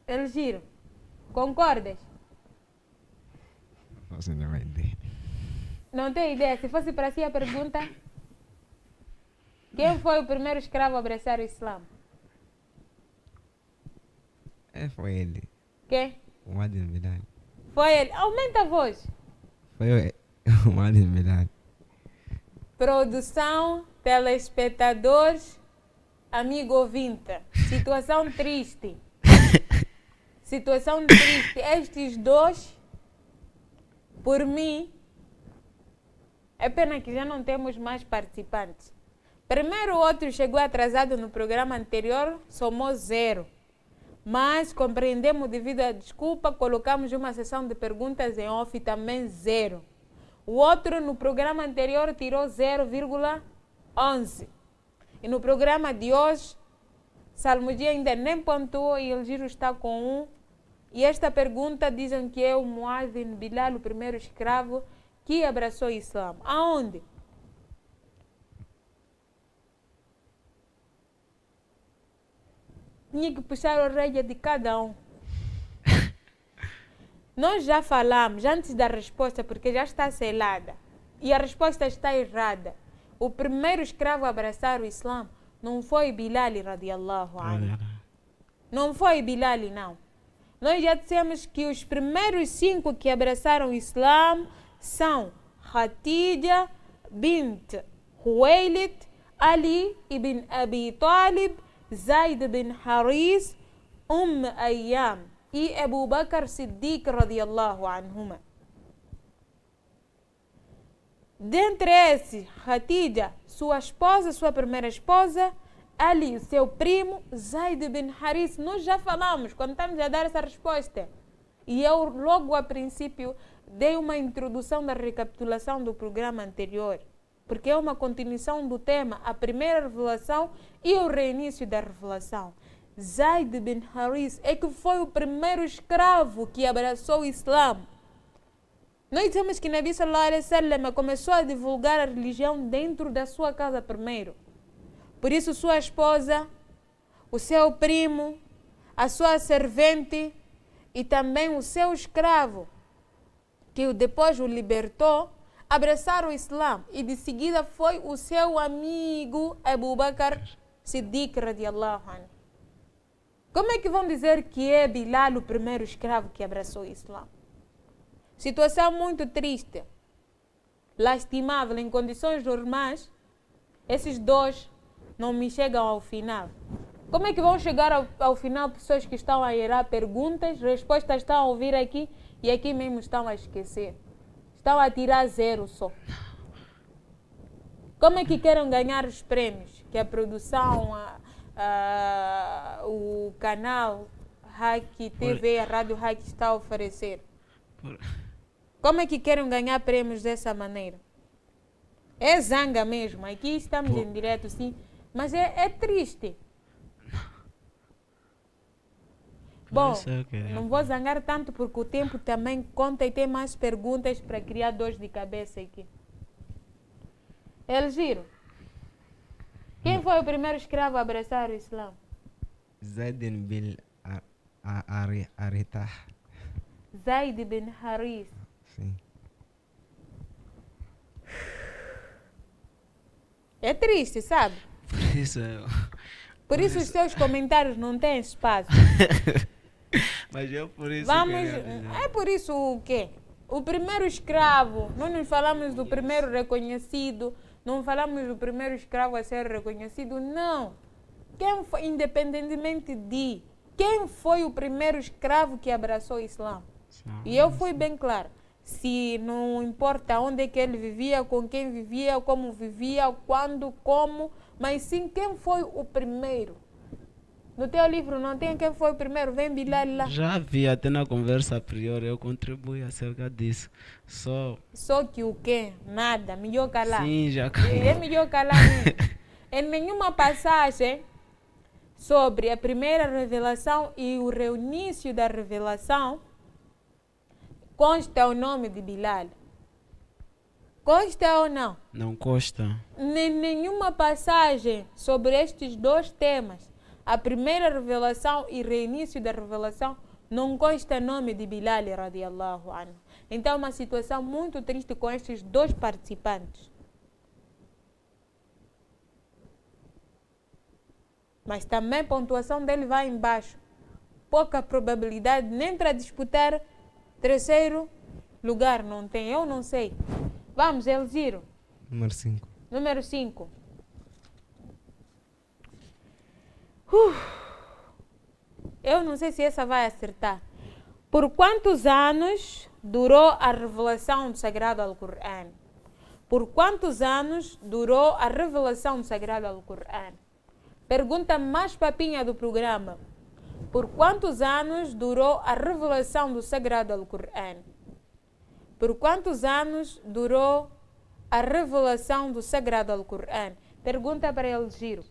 Elgiro, concordas? Não sei nem a ideia. Não tem ideia. Se fosse para si a pergunta, quem foi o primeiro escravo a abraçar o Islã? Foi ele. Quem? O Muadhin Bilal. Foi ele. Aumenta a voz. Foi o Muadhin Bilal. Produção, telespectadores, amigo ouvinte. Situação triste. Situação triste. Estes dois, por mim, é pena que já não temos mais participantes. Primeiro, o outro chegou atrasado no programa anterior, somou 0. Mas compreendemos devido à desculpa, colocamos uma sessão de perguntas em off também 0. O outro no programa anterior tirou 0,11. E no programa de hoje, Salmudin ainda nem pontuou e Elgiro está com 1. E esta pergunta dizem que é o Muadhin Bilal, o primeiro escravo que abraçou o Islã. Aonde? Tinha que puxar a orelha de cada um. Nós já falamos antes da resposta, porque já está selada. E a resposta está errada. O primeiro escravo a abraçar o Islã não foi Bilal radiallahu anhu. Não foi Bilal, não. Nós já dissemos que os primeiros 5 que abraçaram o Islã são Khadija bint Huwailid, Ali ibn Abi Talib, Zaid bin Haris, Ayyam e Abu Bakr Siddiq radiallahu anhuma. Dentre esses, Khadija, sua esposa, sua primeira esposa, Ali, seu primo, Zaid bin Haris. Nós já falamos quando estamos a dar essa resposta. E eu logo a princípio dei uma introdução da recapitulação do programa anterior. Porque é uma continuação do tema. A primeira revelação e o reinício da revelação. Zayd bin Haris é que foi o primeiro escravo que abraçou o Islã. Nós temos que Nabi sallallahu alaihi wasallam começou a divulgar a religião dentro da sua casa primeiro. Por isso sua esposa, o seu primo, a sua servente e também o seu escravo, que depois o libertou, abraçaram o Islã. E de seguida foi o seu amigo Abu Bakr Siddiq radiallahu anhu. Como é que vão dizer que é Bilal o primeiro escravo que abraçou o Islã? Situação muito triste, lastimável. Em condições normais, esses dois não me chegam ao final. Como é que vão chegar ao final pessoas que estão a errar perguntas, respostas estão a ouvir aqui e aqui mesmo estão a esquecer? Estão a tirar 0 só. Como é que querem ganhar os prêmios que a produção, o canal Hack TV, a Rádio Hack está a oferecer? Como é que querem ganhar prêmios dessa maneira? É zanga mesmo. Aqui estamos em direto, sim. Mas é triste. Bom, não vou zangar tanto porque o tempo também conta e tem mais perguntas para criar dores de cabeça aqui. Elgiro, quem foi o primeiro escravo a abraçar o Islã? Zayd bin Haritha. Zayd bin Haris. Sim. É triste, sabe? Por isso os seus comentários não têm espaço. Mas eu por isso É por isso o quê? O primeiro escravo, nós não falamos do primeiro reconhecido, não falamos do primeiro escravo a ser reconhecido, não. Quem foi, independentemente de quem foi o primeiro escravo que abraçou o Islã? E eu fui bem claro. Se não importa onde é que ele vivia, com quem vivia, como vivia, quando, como, mas sim quem foi o primeiro. No teu livro não tem quem foi o primeiro, vem Bilal lá. Já vi até na conversa a priori, eu contribuí acerca disso. Só que o quê? Nada, melhor calar. Sim, já É melhor calar mesmo. Em nenhuma passagem sobre a primeira revelação e o reinício da revelação consta o nome de Bilal. Consta ou não? Não consta. Nem nenhuma passagem sobre estes dois temas, a primeira revelação e reinício da revelação, não consta o nome de Bilal radiallahu anhu. Então é uma situação muito triste com estes dois participantes. Mas também a pontuação dele vai embaixo. Pouca probabilidade nem para disputar terceiro lugar não tem, eu não sei. Vamos, Elgiro. Número 5. Número 5. Eu não sei se essa vai acertar. Por quantos anos durou a revelação do Sagrado Alcorão? Por quantos anos durou a revelação do Sagrado Alcorão? Pergunta mais papinha do programa. Por quantos anos durou a revelação do Sagrado Alcorão? Por quantos anos durou a revelação do Sagrado Alcorão? Pergunta para Elgiro.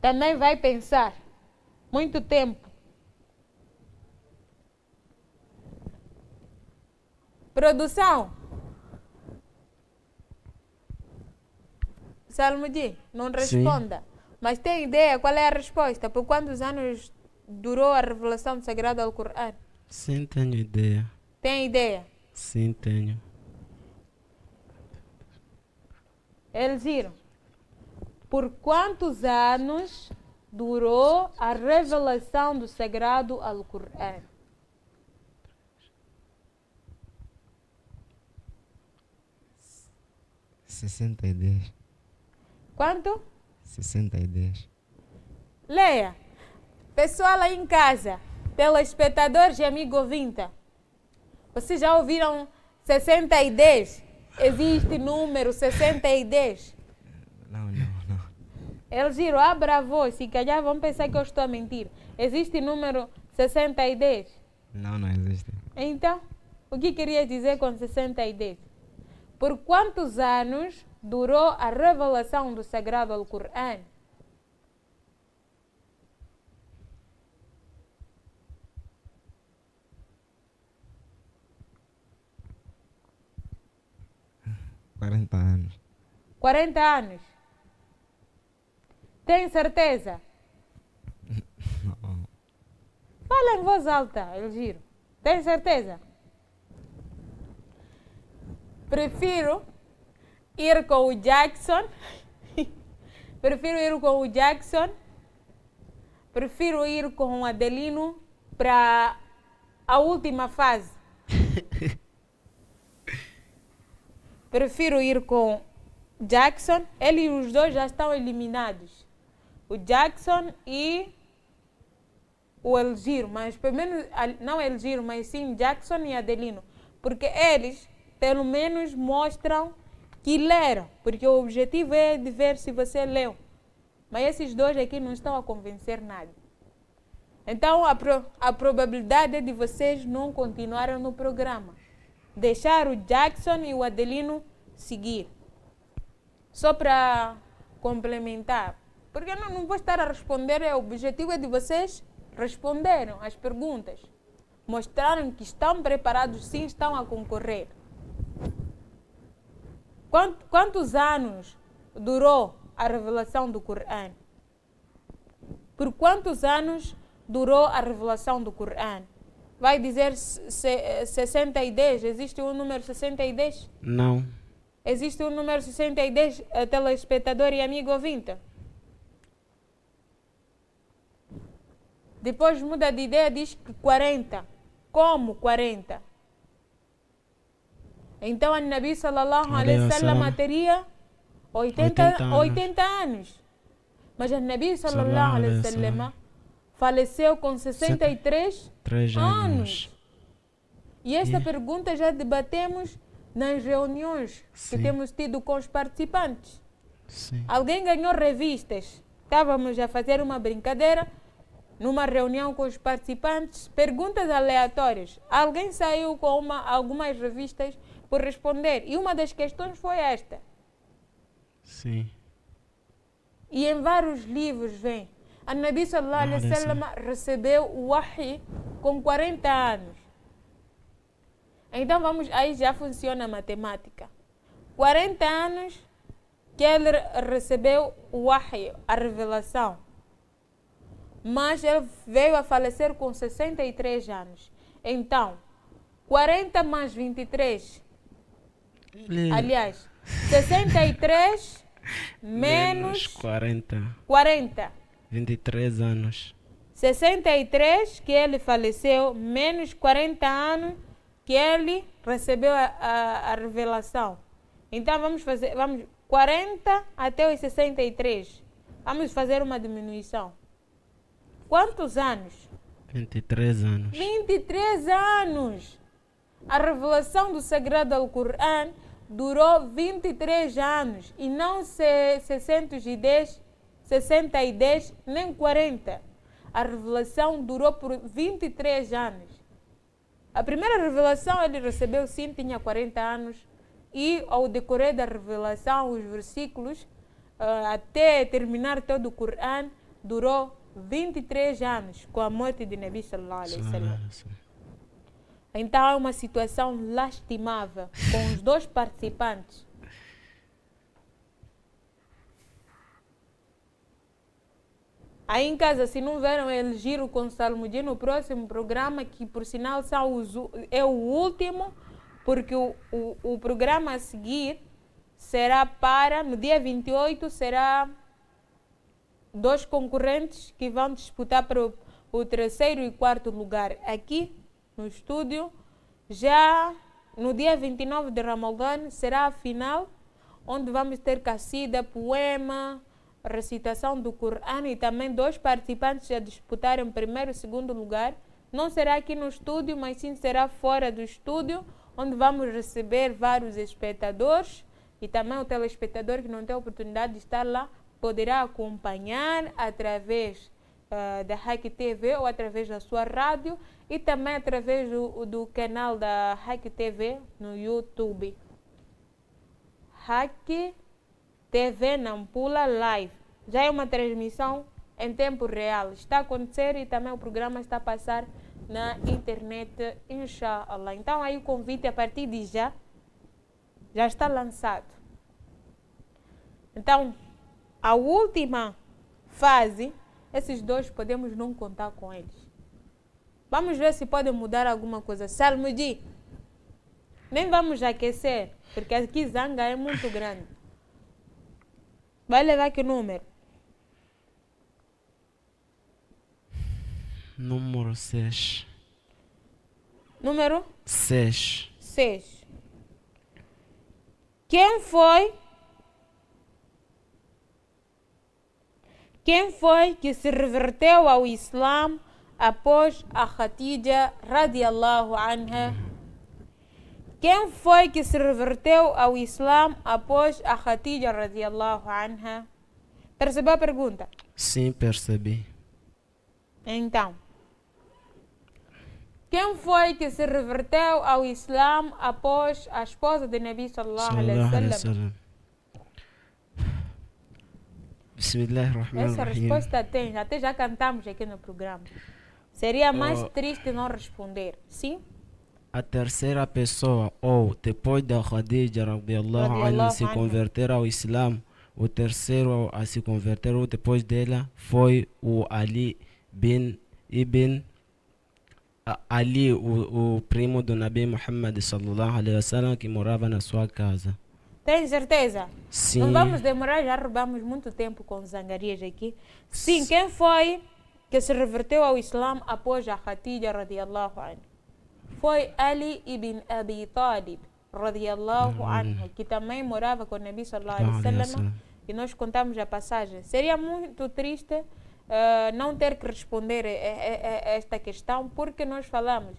Também vai pensar. Muito tempo. Produção. Salmodi, não responda. Sim. Mas tem ideia qual é a resposta? Por quantos anos durou a revelação do Sagrado Alcorão? Sim, tenho ideia. Tem ideia? Sim, tenho. Elgiro, por quantos anos durou a revelação do Sagrado Alcorão? Sessenta e 10. Quanto? 60 e 10. Leia. Pessoal aí em casa, telespectadores e amigo ouvinte, vocês já ouviram 60 e 10? Existe número 60 e 10? Não. Elgiro, abra a voz, se calhar vão pensar que eu estou a mentir. Existe número 60 e 10? Não existe. Então, o que queria dizer com 60 e 10? Por quantos anos durou a revelação do Sagrado Alcorão? Quarenta anos. 40 anos. Tem certeza? Não. Fala em voz alta, Elgiro. Tem certeza? Prefiro ir com o Jackson. Prefiro ir com o Jackson. Prefiro ir com o Adelino para a última fase. Prefiro ir com Jackson. Eles os dois já estão eliminados. O Jackson e o Elgiro. Mas pelo menos, não Elgiro, mas sim Jackson e Adelino. Porque eles, pelo menos, mostram que leram. Porque o objetivo é de ver se você leu. Mas esses dois aqui não estão a convencer nada. Então, a probabilidade é de vocês não continuarem no programa. Deixar o Jackson e o Adelino seguir. Só para complementar. Porque eu não vou estar a responder. O objetivo é de vocês responderem as perguntas. Mostrarem que estão preparados, sim, estão a concorrer. Quantos anos durou a revelação do Corão? Por quantos anos durou a revelação do Corão? Vai dizer 60 e 10? Existe um número 60 e 10? Não. Existe um número 60 e 10, telespectador e amigo ouvinte? Depois muda de ideia, diz que 40. Como 40? Então, a Nabi sallallahu alaihi wasallam teria 80 anos. Mas a Nabi sallallahu alaihi wasallam faleceu com 63 anos. E esta pergunta já debatemos nas reuniões que temos tido com os participantes. Sim. Alguém ganhou revistas. Estávamos a fazer uma brincadeira numa reunião com os participantes, perguntas aleatórias. Alguém saiu com algumas revistas por responder. E uma das questões foi esta. Sim. E em vários livros vem. A Nabi sallallahu alaihi wasallam recebeu o Wahy com 40 anos. Então aí já funciona a matemática. 40 anos que ele recebeu o Wahy, a revelação. Mas ele veio a falecer com 63 anos. Então, 40 mais 23. Aliás, 63 menos 40. 23 anos. 63 que ele faleceu, menos 40 anos que ele recebeu a revelação. Então vamos 40 até os 63. Vamos fazer uma diminuição. Quantos anos? 23 anos. 23 anos! A revelação do Sagrado Alcorão durou 23 anos e não 60 e 10, nem 40. A revelação durou por 23 anos. A primeira revelação ele recebeu sim, tinha 40 anos. E ao decorrer da revelação, os versículos, até terminar todo o Corão, durou 23 anos com a morte de Nabi sallallahu alaihi wasallam. Então é uma situação lastimável com os dois participantes. Aí em casa, se não viram Elgiro com Salmudin no próximo programa, que por sinal é o último, porque o programa a seguir será no dia 28, será 2 concorrentes que vão disputar para o 3º e 4º lugar aqui no estúdio. Já no dia 29 de Ramadã será a final, onde vamos ter qasida, poema, recitação do Corão e também 2 participantes a disputarem 1º e 2º lugar. Não será aqui no estúdio, mas sim será fora do estúdio, onde vamos receber vários espectadores e também o telespectador que não tem a oportunidade de estar lá poderá acompanhar através da Hack TV ou através da sua rádio e também através do canal da Hack TV no YouTube. Hack TV Nampula Live. Já é uma transmissão em tempo real. Está a acontecer e também o programa está a passar na internet, inshallah. Então aí o convite a partir de já está lançado. Então, a última fase, esses dois podemos não contar com eles. Vamos ver se pode mudar alguma coisa. Salmudi, nem vamos aquecer, porque aqui Zanga é muito grande. Vai levar que número? Número 6. Número? 6. 6. Quem foi que se reverteu ao Islã após a Khadija radiallahu anha? Quem foi que se reverteu ao Islã após a Khadija radiallahu anha? Percebeu a pergunta? Sim, percebi. Então, quem foi que se reverteu ao Islã após a esposa de Nabi sallallahu alaihi wasallam? Bismillahirrahmanirrahim. Essa resposta tem, até já cantamos aqui no programa. Seria mais triste não responder, sim? A terceira pessoa, ou depois da Khadija radiallahu anha se converter ao Islã, o terceiro a se converter ou depois dela foi o Ali bin Ibn Ali, o primo do Nabi Muhammad sallallahu alaihi wasallam, que morava na sua casa. Tem certeza? Sim. Não vamos demorar, já roubamos muito tempo com zangarias aqui. Sim, quem foi que se reverteu ao Islã após a Khadija radiallahu anha? Foi Ali ibn Abi Talib radiallahu anhu, que também morava com o Nabi sallallahu alaihi wasallam, e nós contamos a passagem. Seria muito triste não ter que responder esta questão, porque nós falamos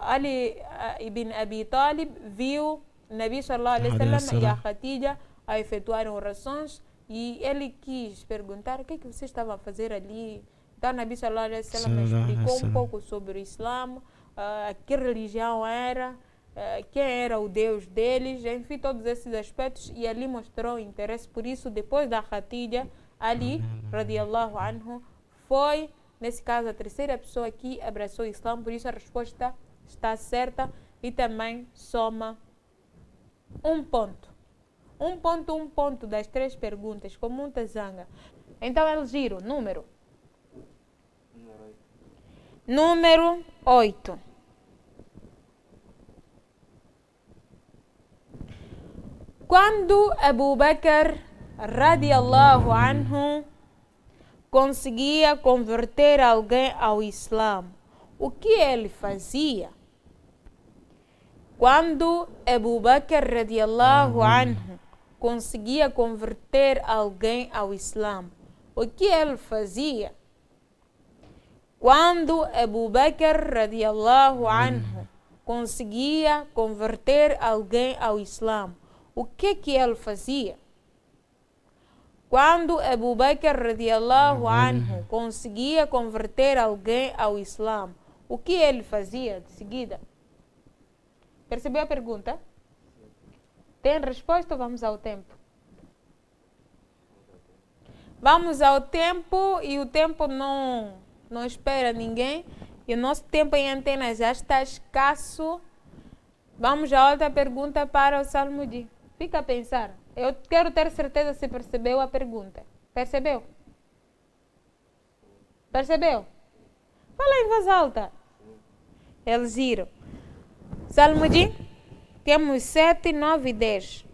Ali ibn Abi Talib viu Nabi sallallahu alaihi wasallam e a Khadija a efetuarem orações, e ele quis perguntar o que você estava a fazer ali. Então Nabi sallallahu alaihi wasallam explicou um pouco sobre o Islã, que religião era, quem era o Deus deles, enfim, todos esses aspectos, e ali mostrou interesse. Por isso, depois da Khadija, Ali radiallahu anhu foi, nesse caso, a terceira pessoa que abraçou o Islã. Por isso a resposta está certa e também soma um ponto. Um ponto das três perguntas, com muita zanga. Então, El Giro, número 8. Quando Abu Bakr radiallahu anhu conseguia converter alguém ao Islã, o que ele fazia? Quando Abu Bakr radiallahu anhu conseguia converter alguém ao Islã, o que ele fazia? Quando Abu Bakr radiallahu anhu conseguia converter alguém ao Islã, o que ele fazia? Quando Abu Bakr radiallahu anhu conseguia converter alguém ao Islã, o que ele fazia de seguida? Percebeu a pergunta? Tem resposta? Vamos ao tempo. Vamos ao tempo, e o tempo não espera ninguém. E o nosso tempo em antena já está escasso. Vamos a outra pergunta para o Salmudi. Fica a pensar. Eu quero ter certeza se percebeu a pergunta. Percebeu? Percebeu? Fala em voz alta. El Giro. Salmudi, temos 7, 9 e 10.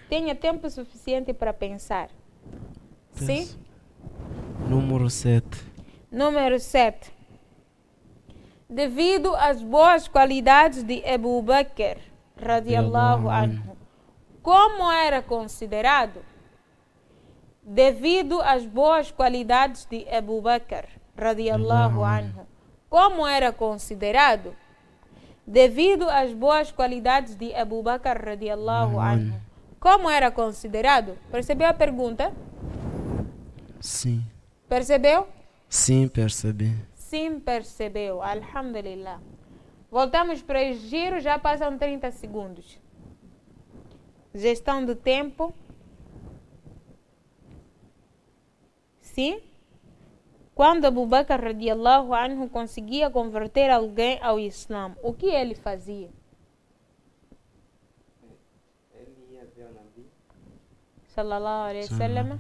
Tenha tempo suficiente para pensar. Sim? Número 7. Número 7. Devido às boas qualidades de Abu Bakr radiallahu anhu, como era considerado? Devido às boas qualidades de Abu Bakr radiallahu anhu, como era considerado? Devido às boas qualidades de Abu Bakr radiallahu anhu, como era considerado? Percebeu a pergunta? Sim. Percebeu? Sim, percebi. Sim, percebeu. Alhamdulillah. Voltamos para o giro, já passam 30 segundos. Gestão do tempo. Sim. Quando Abu Bakr radiallahu anhu conseguia converter alguém ao Islã, o que ele fazia? Ele ia ver o Nabi. Sallallahu alaihi wasallam.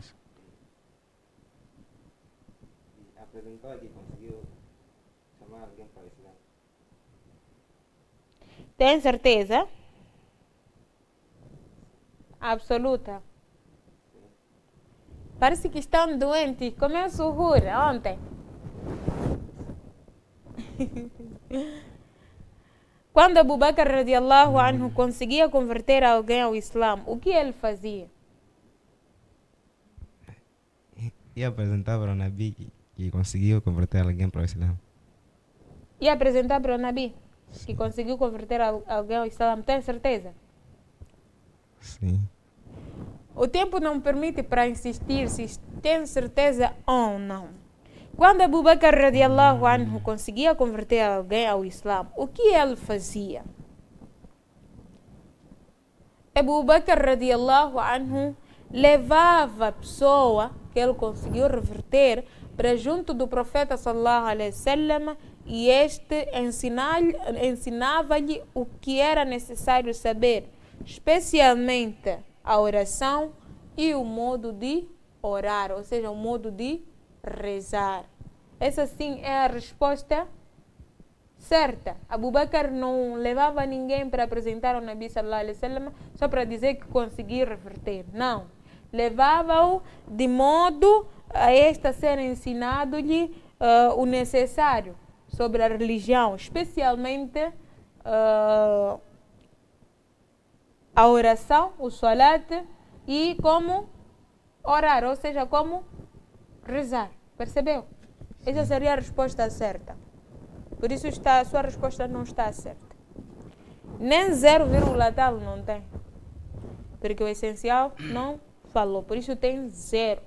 E apresentou que conseguiu chamar alguém para o Islã. Tem certeza? Absoluta. Parece que estão doentes. Comeu suhur ontem. Quando Abu Bakr radiallahu anhu conseguia converter alguém ao Islã, o que ele fazia? E apresentar para o Nabi que conseguiu converter alguém para o Islã. Ia apresentar para o Nabi que conseguiu converter alguém ao Islã. Tem certeza? Sim. O tempo não permite para insistir se tem certeza ou não. Quando Abu Bakr radiallahu anhu conseguia converter alguém ao Islã, o que ele fazia? Abu Bakr radiallahu anhu levava a pessoa que ele conseguiu reverter para junto do profeta sallallahu alaihi wasallam e este ensinava-lhe o que era necessário saber, especialmente a oração e o modo de orar, ou seja, o modo de rezar. Essa sim é a resposta certa. Abu Bakr não levava ninguém para apresentar ao Nabi sallallahu alaihi wasallam só para dizer que conseguiu reverter. Não. Levava-o de modo a esta ser ensinado-lhe o necessário sobre a religião, especialmente a oração, o salat, e como orar, ou seja, como rezar. Percebeu? Essa seria a resposta certa. Por isso a sua resposta não está certa. Nem 0, tal não tem. Porque o essencial não falou. Por isso tem 0.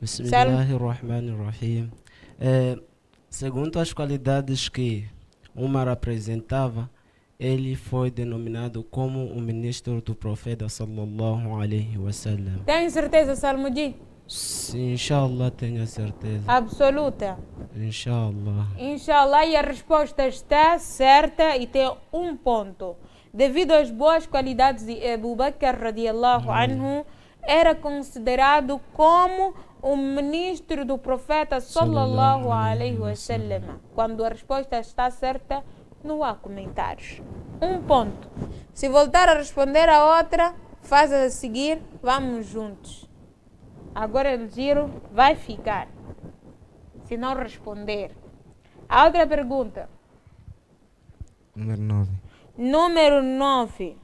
Bismillahirrahmanirrahim. Segundo as qualidades que Umar apresentava, ele foi denominado como o ministro do profeta sallallahu alaihi wasallam. Tem certeza, Salmudi? Sim, inshallah, tenho a certeza. Absoluta. Inshallah. Inshallah, e a resposta está certa e tem um ponto. Devido às boas qualidades de Abu Bakr radiallahu anhu, era considerado como o ministro do profeta sallallahu alaihi wasallam. Quando a resposta está certa, não há comentários. Um ponto. Se voltar a responder a outra, faz a seguir, vamos juntos. Agora o giro vai ficar, se não responder. A outra pergunta. Número 9. Número 9.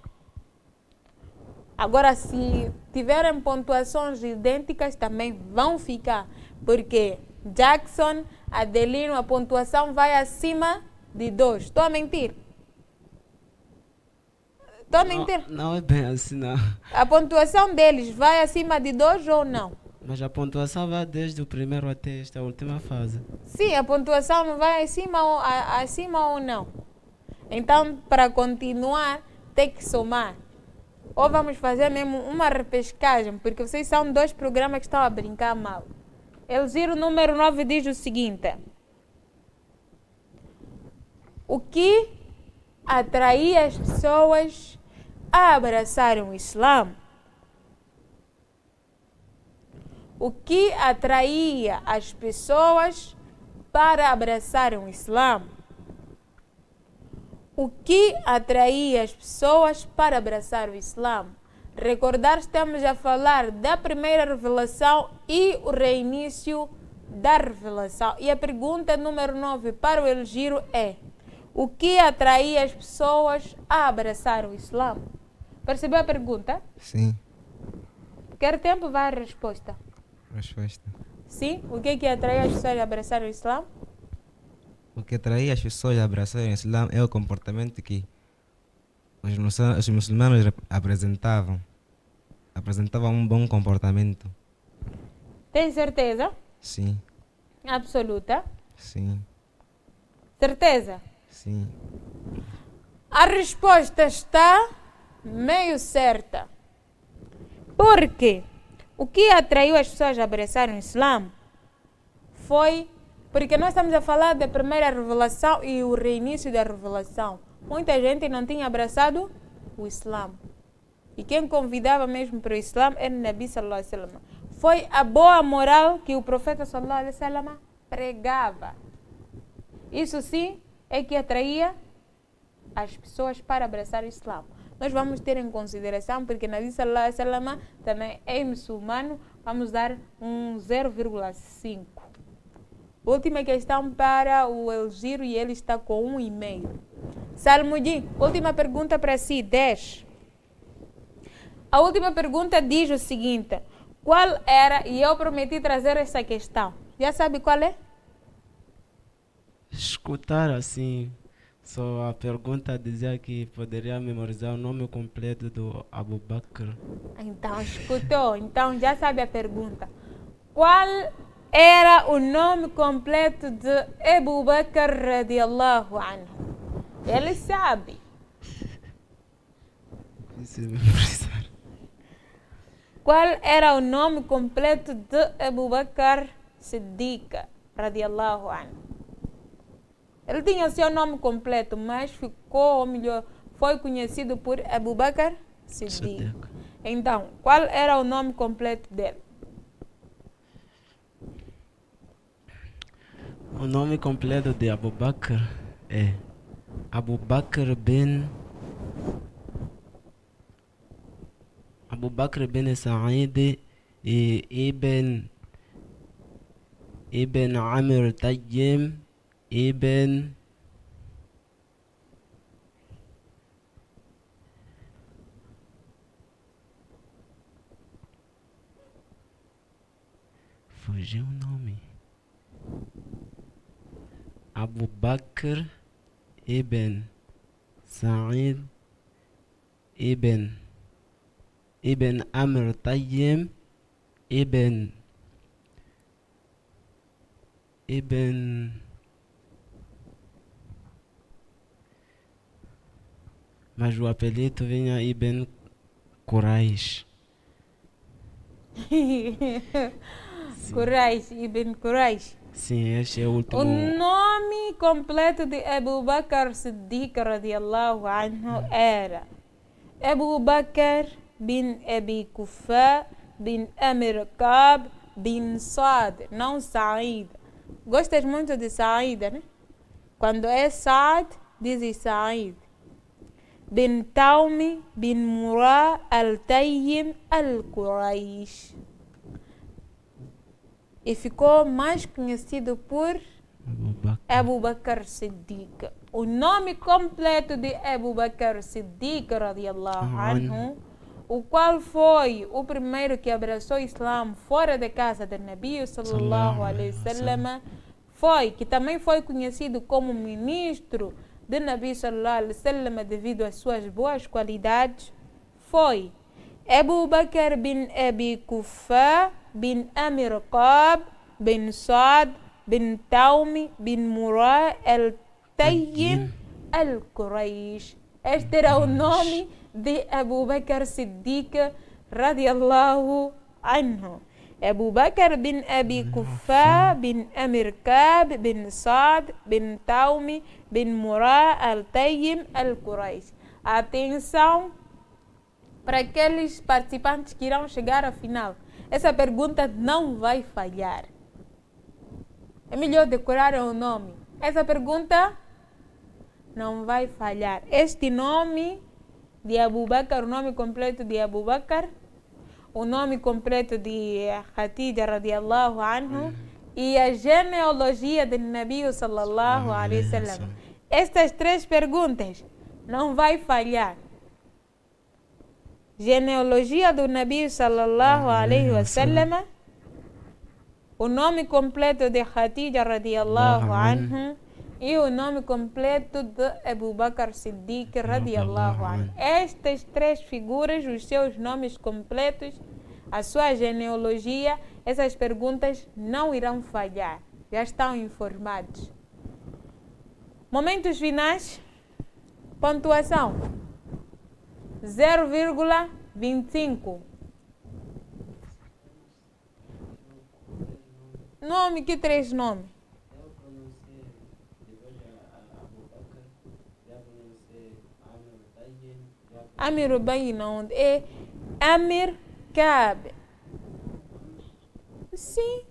Agora, se tiverem pontuações idênticas, também vão ficar. Porque Jackson, Adelino, a pontuação vai acima de 2. Estou a mentir? Estou a mentir? Não é bem assim, não. A pontuação deles vai acima de 2 ou não? Mas a pontuação vai desde o primeiro até esta última fase. Sim, a pontuação não vai acima ou não. Então, para continuar, tem que somar. Ou vamos fazer mesmo uma repescagem, porque vocês são 2 programas que estão a brincar mal. Elziro número 9 diz o seguinte: o que atraía as pessoas a abraçarem o Islã? O que atraía as pessoas para abraçarem o Islã? O que atraía as pessoas para abraçar o Islã? Recordar, estamos a falar da primeira revelação e o reinício da revelação. E a pergunta número 9 para o Elgiro é: o que atraía as pessoas a abraçar o Islã? Percebeu a pergunta? Sim. Quer tempo? Vai a resposta. Resposta. Sim? O que atraía as pessoas a abraçar o Islã? O que atraía as pessoas a abraçarem o Islã é o comportamento que os muçulmanos apresentavam. Apresentavam um bom comportamento. Tem certeza? Sim. Absoluta? Sim. Certeza? Sim. A resposta está meio certa. Por quê? O que atraiu as pessoas a abraçarem o Islã foi porque nós estamos a falar da primeira revelação e o reinício da revelação. Muita gente não tinha abraçado o Islã. E quem convidava mesmo para o Islã era o Nabi sallallahu alaihi wasallam. Foi a boa moral que o profeta sallallahu alaihi wasallam pregava. Isso sim é que atraía as pessoas para abraçar o Islã. Nós vamos ter em consideração, porque Nabi sallallahu alaihi wasallam também é muçulmano, vamos dar um 0,5. Última questão para o Elgiro e ele está com 1,5. Salmudin, última pergunta para si, 10. A última pergunta diz o seguinte: qual era, e eu prometi trazer essa questão, já sabe qual é? Escutar assim, só a pergunta dizia que poderia memorizar o nome completo do Abu Bakr. Então, escutou, então já sabe a pergunta. Qual era o nome completo de Abu Bakr radiallahu anhu? Ele sabe. Difícil memorizar. Qual era o nome completo de Abu Bakr Siddiq radiallahu anhu? Ele tinha o seu nome completo, mas ficou, ou melhor, foi conhecido por Abu Bakr Siddiq. Então, qual era o nome completo dele? O nome completo de Abu Bakr é Abu Bakr bin Sa'id e Ibn Amr Tayyim Ibn fugiu o nome. Abu Bakr Ibn Sa'id Ibn Amr Tayyim Ibn mas o apelido vinha Ibn Quraish. Quraish, Ibn Quraish. Sim, este é o último. O nome completo de Abu Bakr Siddiq radiallahu anhu era Abu Bakr bin Abi Kufa bin Amir Kab bin Saad, não Said. Gostas muito de Said, né? Quando é Saad, dizes Said. Bin Taumi bin Murah al-Tayyim al-Quraish. E ficou mais conhecido por Abu Bakr Siddiq. O nome completo de Abu Bakr Siddiq radiallahu anhu, o qual foi o primeiro que abraçou o Islã fora da casa do Nabi sallallahu alaihi wasallam, que também foi conhecido como ministro do Nabi sallallahu alaihi wasallam devido às suas boas qualidades, foi Abu Bakr bin Abi Kufa bin Amir Qab bin Saad bin Taumi bin Murah al-Tayyim al-Quraish. Este era o nome de Abu Bakr Siddiq radiallahu anhu. Abu Bakr bin Abi Kufa bin Amir Qab bin Saad bin Taumi bin Murah al-Tayyim al-Quraish. Atenção para aqueles participantes que irão chegar à final. Essa pergunta não vai falhar. É melhor decorar o nome. Essa pergunta não vai falhar. Este nome de Abu Bakr, o nome completo de Abu Bakr, o nome completo de Khadija radiallahu anhu e a genealogia do Nabi sallallahu alaihi wasallam. Estas três perguntas não vai falhar. Genealogia do Nabi sallallahu alaihi wasallam, o nome completo de Khadija radiallahu anhu e o nome completo de Abu Bakr Siddiq radiallahu anhu. Estas três figuras, os seus nomes completos, a sua genealogia, essas perguntas não irão falhar. Já estão informados. Momentos finais. Pontuação 0,25. Nome, que três nomes? Eu pronunciei, depois Abu Bakr, já pronunciei Amir Tayyib, Amir bem não é Amir Kab. Sim.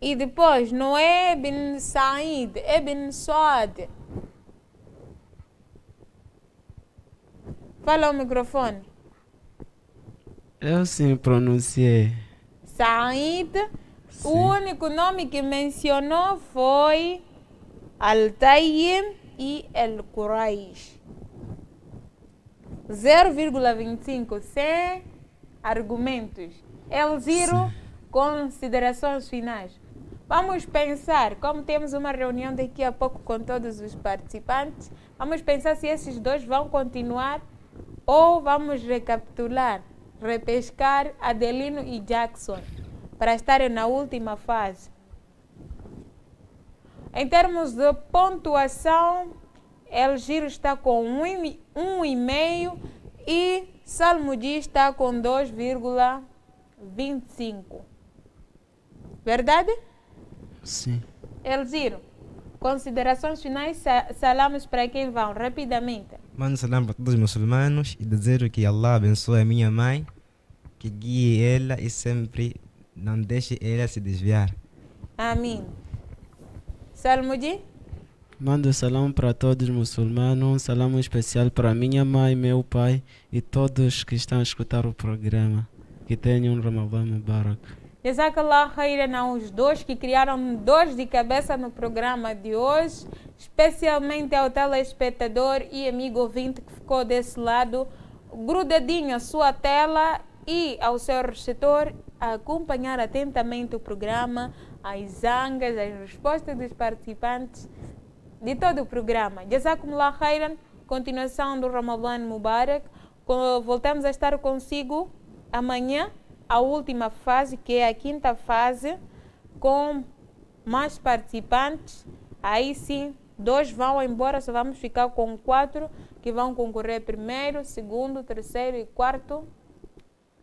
E depois não é Ibn Said, é Ibn Saad. Fala ao microfone. Eu sim pronunciei. Said. Sim. O único nome que mencionou foi Al-Tayyib e Al-Quraish. 0,25 sem argumentos. Elziro, considerações finais. Vamos pensar, como temos uma reunião daqui a pouco com todos os participantes, vamos pensar se esses dois vão continuar ou vamos recapitular, repescar Adelino e Jackson para estarem na última fase. Em termos de pontuação, Elgiro está com 1,5 e Salmodi está com 2,25. Verdade? Sim. Elziro, considerações finais, salamos para quem vão, rapidamente. Mando salam para todos os muçulmanos e desejo que Allah abençoe a minha mãe, que guie ela e sempre não deixe ela se desviar. Amém. Salmodi? Mando salam para todos os muçulmanos, um salam especial para minha mãe, meu pai e todos que estão a escutar o programa. Que tenham um Ramadã Mubarak. Jazakallah khairan aos dois que criaram dores de cabeça no programa de hoje, especialmente ao telespectador e amigo ouvinte que ficou desse lado, grudadinho à sua tela e ao seu receptor, a acompanhar atentamente o programa, as zangas, as respostas dos participantes de todo o programa. Jazakumullah khairan, continuação do Ramadã Mubarak. Voltamos a estar consigo amanhã, a última fase, que é a quinta fase, com mais participantes. Aí sim, 2 vão embora, só vamos ficar com 4 que vão concorrer primeiro, segundo, terceiro e quarto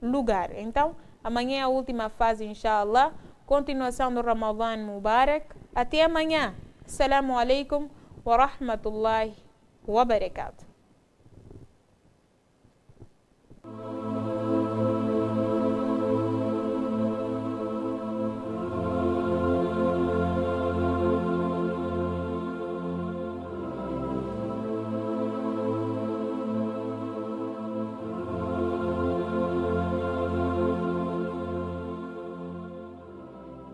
lugar. Então, amanhã é a última fase, inshallah. Continuação do Ramadã Mubarak. Até amanhã. Assalamu alaikum wa rahmatullahi wa barakatuh.